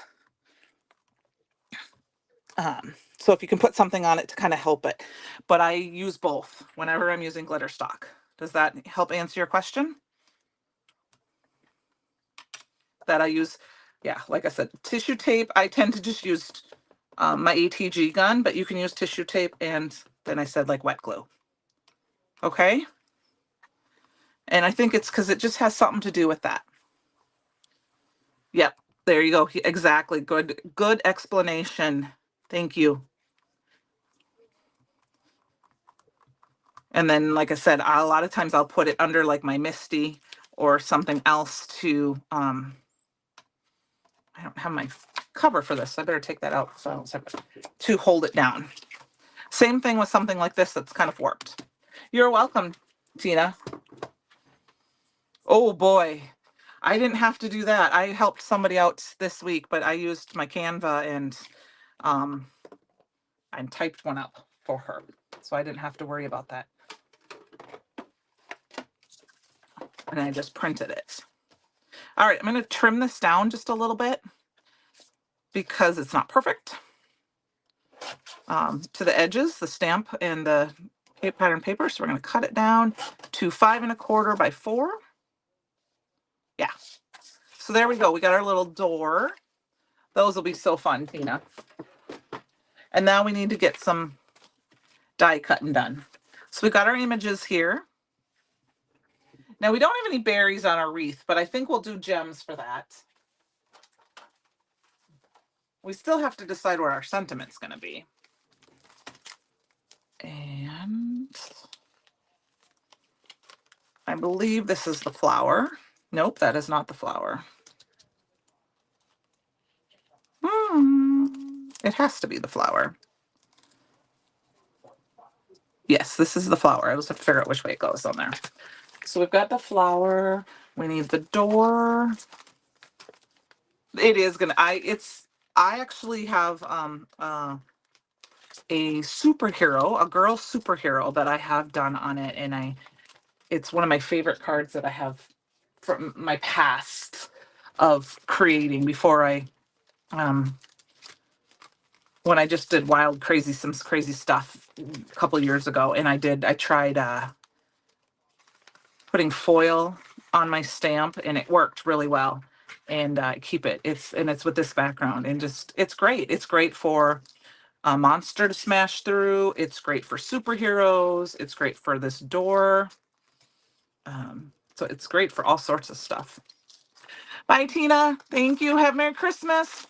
So if you can put something on it to kind of help it, but I use both whenever I'm using glitter stock. Does that help answer your question? That I use, yeah, like I said, tissue tape. I tend to just use my ATG gun, but you can use tissue tape and then I said like wet glue. Okay. And I think it's because it just has something to do with that. Yep. There you go. Exactly. Good explanation. Thank you. And then, like I said, a lot of times I'll put it under like my Misty or something else to, I don't have my cover for this. So I better take that out so to hold it down. Same thing with something like this that's kind of warped. You're welcome, Tina. Oh boy. I didn't have to do that. I helped somebody out this week, but I used my Canva and I typed one up for her. So I didn't have to worry about that. And I just printed it. All right, I'm going to trim this down just a little bit because it's not perfect. To the edges, the stamp and the pattern paper. So we're going to cut it down to 5 1/4 by 4. Yeah. So there we go. We got our little door. Those will be so fun, Tina. And now we need to get some die cutting done. So we got our images here. Now we don't have any berries on our wreath, but I think we'll do gems for that. We still have to decide what our sentiment's going to be. And I believe this is the flower. Nope, that is not the flower. It has to be the flower. Yes, this is the flower. I was have to figure out which way it goes on there. So we've got the flower. We need the door. It is gonna. I actually have a superhero, a girl superhero that I have done on it, and it's one of my favorite cards that I have from my past of creating before I when I just did some crazy stuff a couple of years ago, and I tried putting foil on my stamp, and it worked really well. And keep it. It's with this background, and it's great. It's great for a monster to smash through. It's great for superheroes. It's great for this door. So it's great for all sorts of stuff. Bye, Tina. Thank you. Have Merry Christmas.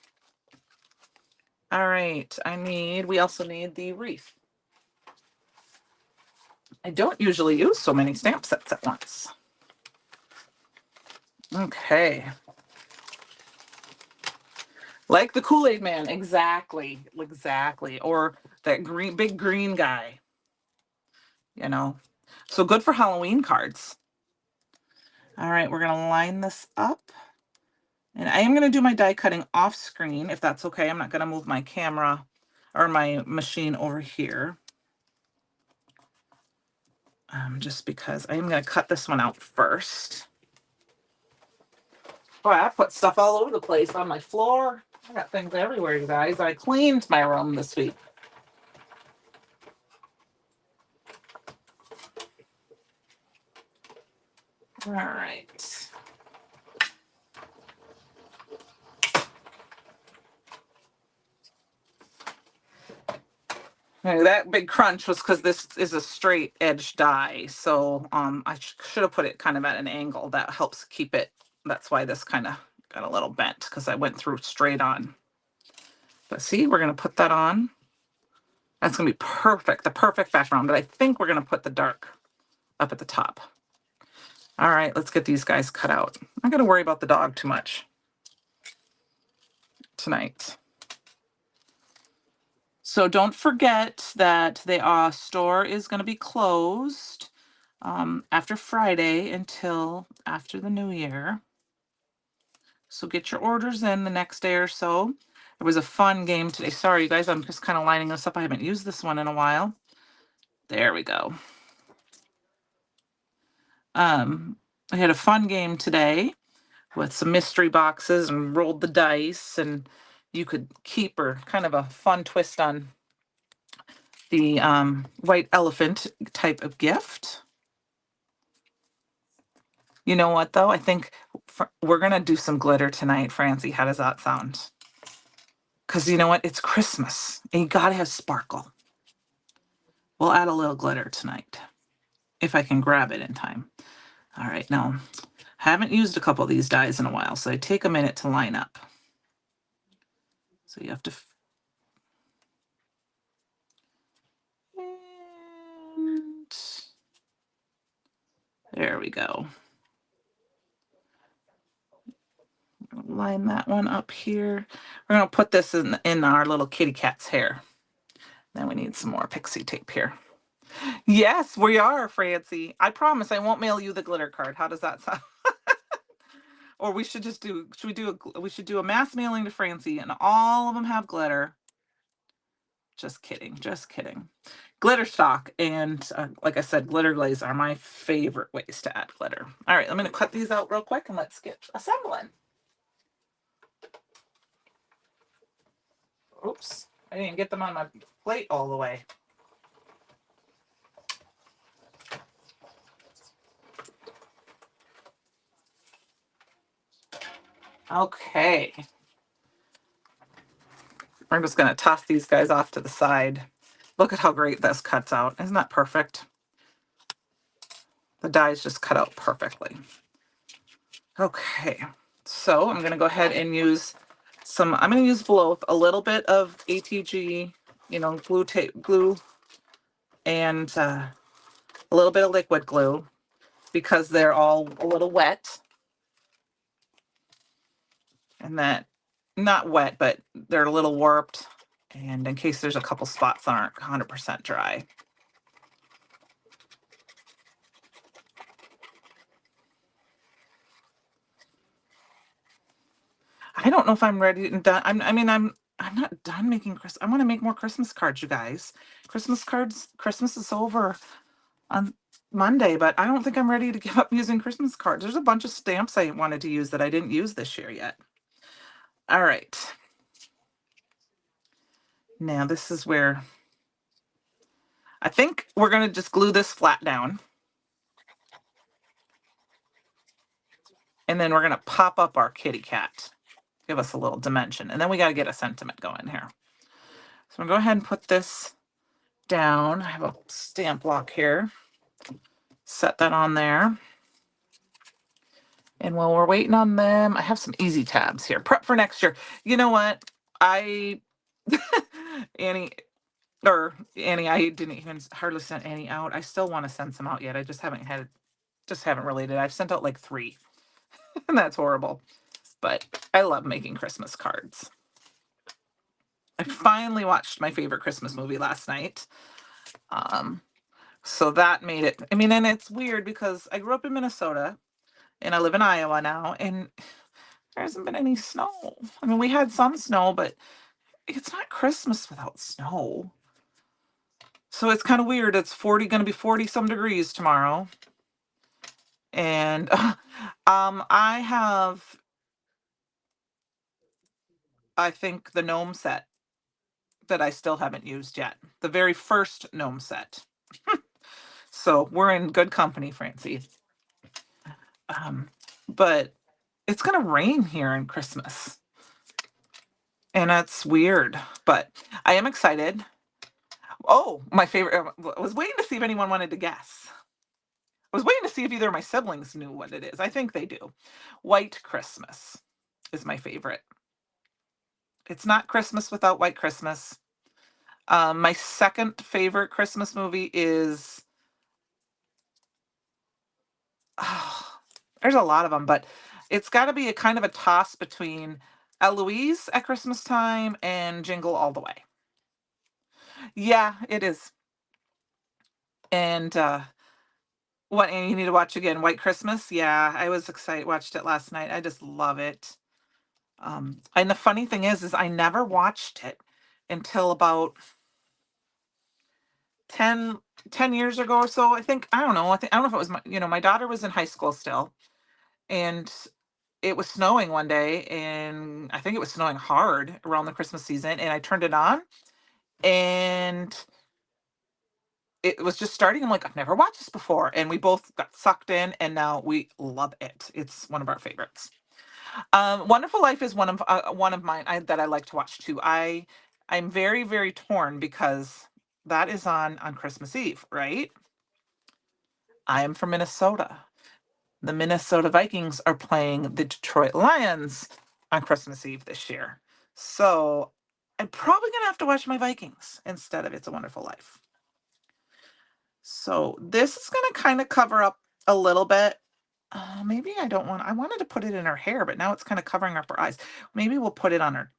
All right. We also need the wreath. I don't usually use so many stamp sets at once. Okay. Like the Kool-Aid man. Exactly. Exactly. Or that big green guy, you know. So good for Halloween cards. All right, we're going to line this up. And I am going to do my die cutting off screen, if that's okay. I'm not going to move my camera or my machine over here. Just because I am going to cut this one out first. Boy, I put stuff all over the place on my floor. I got things everywhere, you guys. I cleaned my room this week. All right. Okay, that big crunch was because this is a straight edge die. So I should have put it kind of at an angle. That helps keep it. That's why this kind of got a little bent, because I went through straight on. But see, we're going to put that on. That's going to be perfect, the perfect background. But I think we're going to put the dark up at the top. All right, let's get these guys cut out. I'm not going to worry about the dog too much tonight. So don't forget that the store is going to be closed after Friday until after the new year. So get your orders in the next day or so. It was a fun game today. Sorry, you guys, I'm just kind of lining this up. I haven't used this one in a while. There we go. I had a fun game today with some mystery boxes and rolled the dice, and you could keep, or kind of a fun twist on the white elephant type of gift. You know what, though? I think we're going to do some glitter tonight, Francie. How does that sound? Because you know what? It's Christmas, and you got to have sparkle. We'll add a little glitter tonight, if I can grab it in time. All right, now, I haven't used a couple of these dies in a while, so they take a minute to line up. So you have to... And there we go. Line that one up here. We're going to put this in our little kitty cat's hair. Then we need some more pixie tape here. Yes, we are, Francie. I promise I won't mail you the glitter card. How does that sound? Or we should just do, we should do a mass mailing to Francie and all of them have glitter. Just kidding, just kidding. Glitter stock and like I said, glitter glaze are my favorite ways to add glitter. All right, I'm going to cut these out real quick and let's get assembling. Oops, I didn't get them on my plate all the way. Okay. We're just going to toss these guys off to the side. Look at how great this cuts out. Isn't that perfect? The dies just cut out perfectly. Okay, so I'm going to go ahead and use some, I'm going to use both a little bit of ATG, glue, and a little bit of liquid glue because they're all a little wet. And that, not wet, but they're a little warped. And in case there's a couple spots that aren't 100% dry. I don't know if I'm ready and done. I'm not done making Christmas. I want to make more Christmas cards, you guys. Christmas cards, Christmas is over on Monday, but I don't think I'm ready to give up using Christmas cards. There's a bunch of stamps I wanted to use that I didn't use this year yet. All right. Now this is where I think we're going to just glue this flat down. And then we're going to pop up our kitty cat. Give us a little dimension. And then we got to get a sentiment going here. So I'm going to go ahead and put this down. I have a stamp block here. Set that on there. And while we're waiting on them, I have some easy tabs here. Prep for next year. You know what? Annie, I didn't even hardly send Annie out. I still want to send some out yet. I just haven't related. I've sent out like 3 and that's horrible. But I love making Christmas cards. I finally watched my favorite Christmas movie last night. Um, so that made it. I mean, and it's weird because I grew up in Minnesota and I live in Iowa now, and there hasn't been any snow. I mean, we had some snow, but it's not Christmas without snow. So it's kind of weird. It's going to be 40 some degrees tomorrow. And I have, I think, the gnome set that I still haven't used yet. The very first gnome set. So we're in good company, Francie. Um, but it's going to rain here in Christmas. And that's weird, but I am excited. Oh, my favorite. I was waiting to see if anyone wanted to guess. I was waiting to see if either of my siblings knew what it is. I think they do. White Christmas is my favorite. It's not Christmas without White Christmas. My second favorite Christmas movie is, oh, there's a lot of them, but it's got to be a kind of a toss between Eloise at Christmas time and Jingle All the Way. Yeah, it is. And what, and you need to watch again, White Christmas? Yeah, I was excited, watched it last night. I just love it. And the funny thing is I never watched it until about 10, 10 years ago or so. I think, I don't know. I don't know if it was my daughter was in high school still, and it was snowing one day, and I think it was snowing hard around the Christmas season, and I turned it on, and it was just starting. I'm like, I've never watched this before. And we both got sucked in, and now we love it. It's one of our favorites. Wonderful Life is one of mine that I like to watch too. I'm very, very torn because that is on Christmas Eve, right? I am from Minnesota. The Minnesota Vikings are playing the Detroit Lions on Christmas Eve this year. So I'm probably gonna have to watch my Vikings instead of It's a Wonderful Life. So this is gonna kind of cover up a little bit. Maybe I wanted to put it in her hair, but now it's kind of covering up her eyes. Maybe we'll put it on her.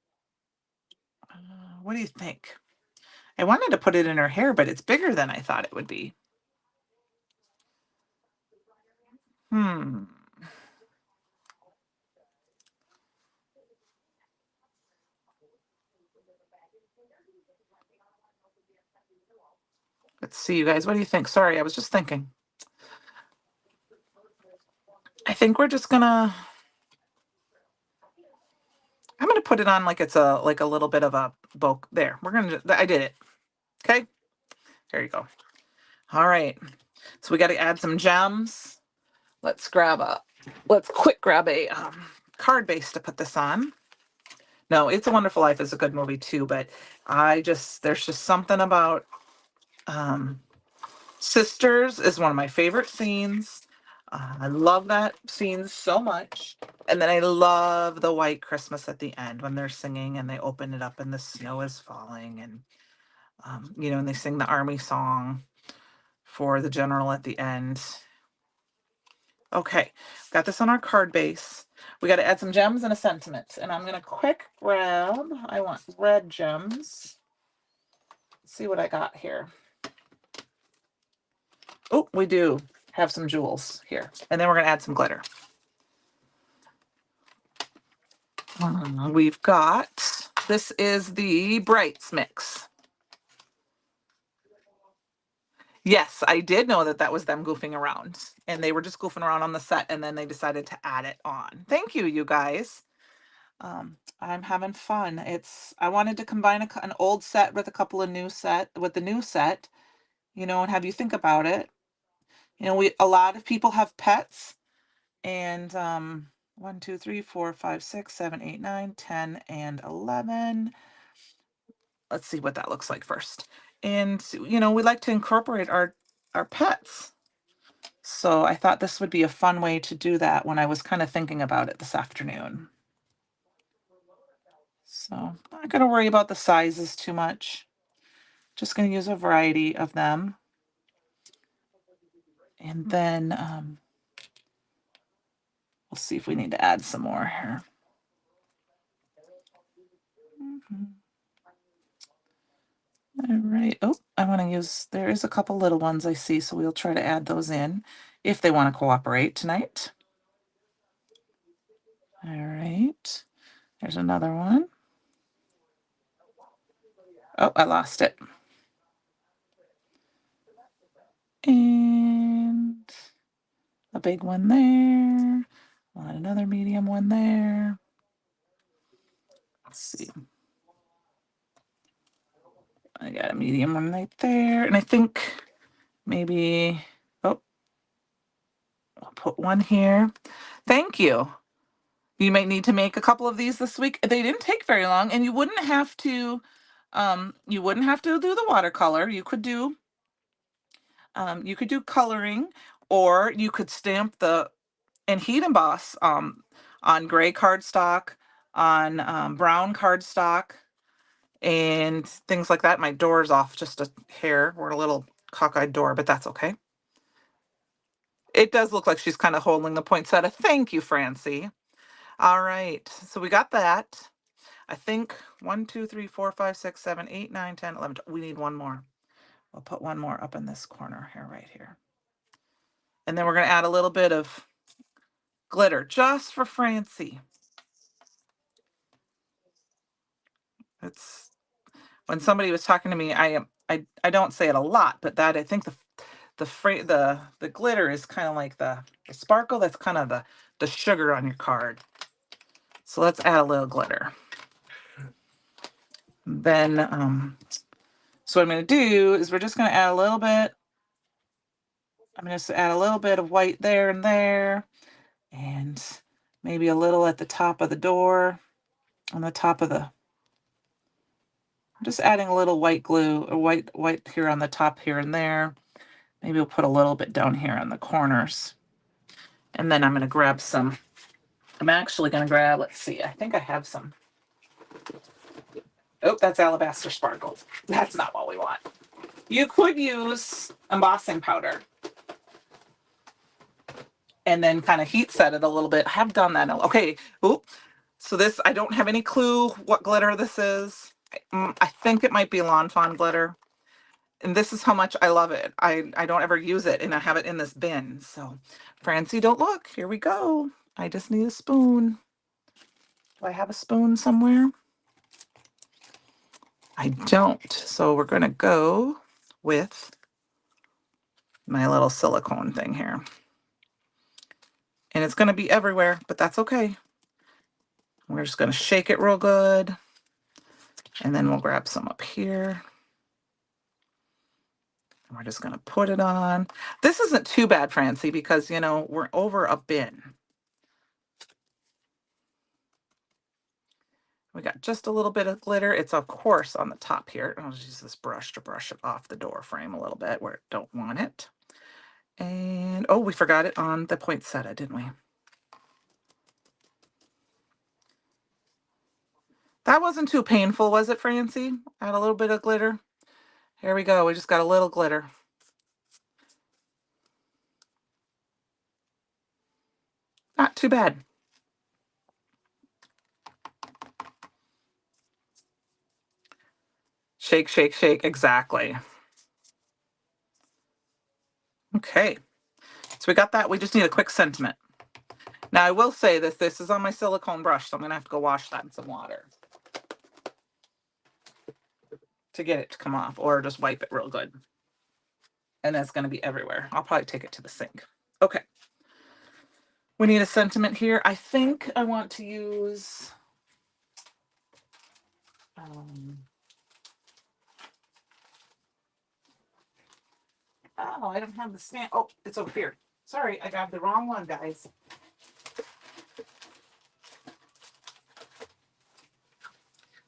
What do you think? I wanted to put it in her hair, but it's bigger than I thought it would be. Hmm. Let's see, you guys. What do you think? Sorry, I was just thinking. I think I'm gonna put it on like it's a little bit of a bulk. There, I did it. Okay, there you go. All right. So we got to add some gems. Let's quick grab a card base to put this on. No, It's a Wonderful Life is a good movie too, but there's just something about um, Sisters is one of my favorite scenes. I love that scene so much. And then I love the White Christmas at the end when they're singing and they open it up and the snow is falling, and and they sing the army song for the general at the end. Okay, got this on our card base. We got to add some gems and a sentiment. And I'm going to quick grab, I want red gems. Let's see what I got here. Oh, we do have some jewels here. And then we're going to add some glitter. We've got, this is the Brights mix. Yes, I did know that that was them goofing around. And they were just goofing around on the set, and then they decided to add it on. Thank you, you guys. I'm having fun. I wanted to combine an old set with with the new set, and have you think about it. A lot of people have pets, and 1, 2, 3, 4, 5, 6, 7, 8, 9, 10, and 11. Let's see what that looks like first. And we like to incorporate our pets. So I thought this would be a fun way to do that when I was kind of thinking about it this afternoon. So I'm not going to worry about the sizes too much. Just going to use a variety of them. And then we'll see if we need to add some more here. All right. Oh, I want to use, there is a couple little ones I see, so we'll try to add those in if they want to cooperate tonight. All right. There's another one. Oh, I lost it. And a big one there. Want another medium one there. Let's see. I got a medium one right there. And I think maybe, oh, I'll put one here. Thank you. You might need to make a couple of these this week. They didn't take very long, and you wouldn't have to do the watercolor. You could do coloring, or you could stamp the and heat emboss on gray cardstock, on brown cardstock, and things like that. My door's off just a hair. We're a little cockeyed door, but that's okay. It does look like she's kind of holding the poinsettia. Thank you, Francie. All right, so we got that. I think 1, 2, 3, 4, 5, 6, 7, 8, 9, 10, 11. We need one more. We'll put one more up in this corner here, right here. And then we're going to add a little bit of glitter just for Francie. It's when somebody was talking to me, I don't say it a lot, but that I think the glitter is kind of like the sparkle. That's kind of the sugar on your card. So let's add a little glitter. Then so what I'm going to do is we're just going to add a little bit. I'm going to add a little bit of white there and there, and maybe a little at the top of the door, on the top of the. I'm just adding a little white glue, or white here on the top here and there. Maybe we'll put a little bit down here on the corners. And then I'm going to grab some. I'm actually going to grab, let's see, I think I have some. Oh, that's alabaster sparkle. That's not what we want. You could use embossing powder and then kind of heat set it a little bit. I have done that. Okay. Oop. So this, I don't have any clue what glitter this is. I think it might be Lawn Fawn glitter. And this is how much I love it. I don't ever use it, and I have it in this bin. So, Francie, don't look. Here we go. I just need a spoon. Do I have a spoon somewhere? I don't. So we're going to go with my little silicone thing here. And it's going to be everywhere, but that's okay. We're just going to shake it real good. And then we'll grab some up here. And we're just going to put it on. This isn't too bad, Francie, because, you know, we're over a bin. We got just a little bit of glitter. It's, of course, on the top here. I'll just use this brush to brush it off the door frame a little bit where I don't want it. And, oh, we forgot it on the poinsettia, didn't we? That wasn't too painful, was it, Francie? Add a little bit of glitter. Here we go. We just got a little glitter. Not too bad. Shake, shake, shake. Exactly. Okay. So we got that. We just need a quick sentiment. Now, I will say that this is on my silicone brush, so I'm going to have to go wash that in some water to get it to come off, or just wipe it real good. And that's going to be everywhere. I'll probably take it to the sink. Okay. We need a sentiment here. I think I want to use oh, I don't have the stamp. Oh, it's over here. Sorry, I got the wrong one, guys.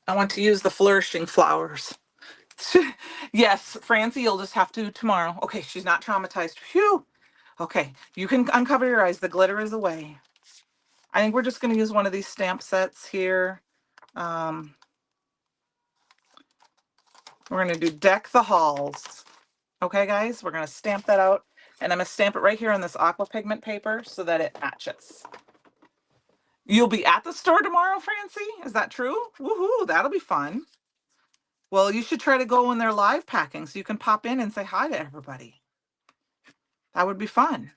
I want to use the flourishing flowers. Yes, Francie, you'll just have to tomorrow. Okay, she's not traumatized. Phew. Okay, you can uncover your eyes. The glitter is away. I think we're just going to use one of these stamp sets here. We're going to do Deck the Halls. Okay, guys, we're going to stamp that out. And I'm going to stamp it right here on this aqua pigment paper so that it matches. You'll be at the store tomorrow, Francie? Is that true? Woohoo, that'll be fun. Well, you should try to go when they're live packing so you can pop in and say hi to everybody. That would be fun.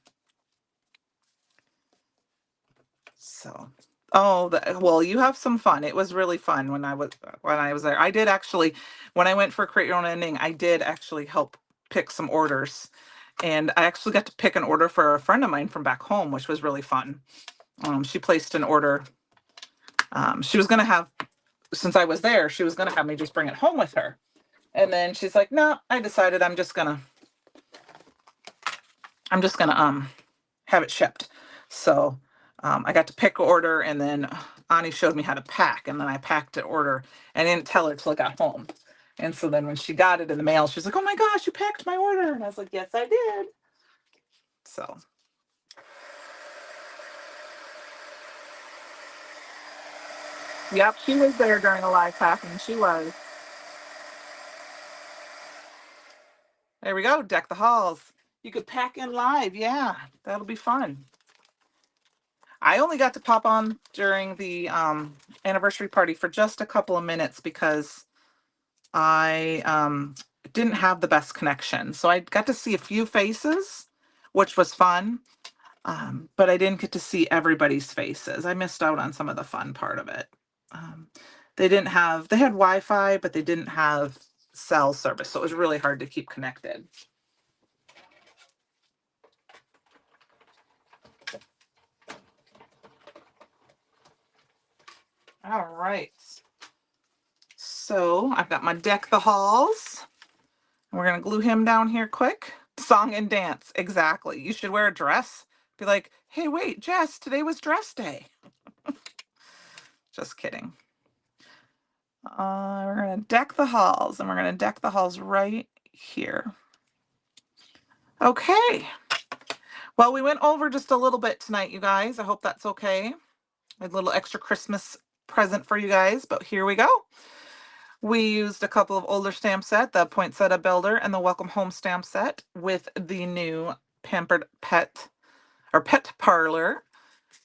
So, oh, well, you have some fun. It was really fun when I was there. I did actually, when I went for Create Your Own Ending, I did actually help pick some orders, and I actually got to pick an order for a friend of mine from back home, which was really fun. She placed an order. She was gonna have, since I was there, she was gonna have me just bring it home with her, and then she's like, "No, I decided I'm just gonna have it shipped." So I got to pick order, and then Ani showed me how to pack, and then I packed the order and I didn't tell her till I got home. And so then when she got it in the mail, she's like, "Oh my gosh, you packed my order." And I was like, "Yes, I did." So, yep, she was there during the live packing. She was. There we go. Deck the halls. You could pack in live. Yeah, that'll be fun. I only got to pop on during the anniversary party for just a couple of minutes because I didn't have the best connection. So I got to see a few faces, which was fun. But I didn't get to see everybody's faces. I missed out on some of the fun part of it. Um, they had Wi-Fi, but they didn't have cell service. So it was really hard to keep connected. All right. So I've got my deck the halls. We're going to glue him down here quick. Song and dance. Exactly. You should wear a dress. Be like, "Hey, wait, Jess, today was dress day." Just kidding. We're going to deck the halls, and we're going to deck the halls right here. Okay. Well, we went over just a little bit tonight, you guys. I hope that's okay. A little extra Christmas present for you guys, but here we go. We used a couple of older stamp set, the Poinsettia Builder and the Welcome Home stamp set with the new Pampered Pet or Pet Parlor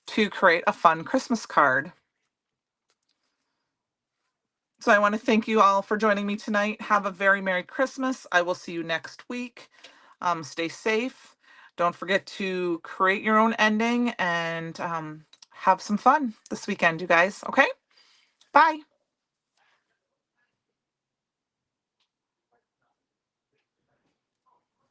to create a fun Christmas card. So I want to thank you all for joining me tonight. Have a very Merry Christmas. I will see you next week. Stay safe. Don't forget to create your own ending and have some fun this weekend, you guys. Okay? Bye.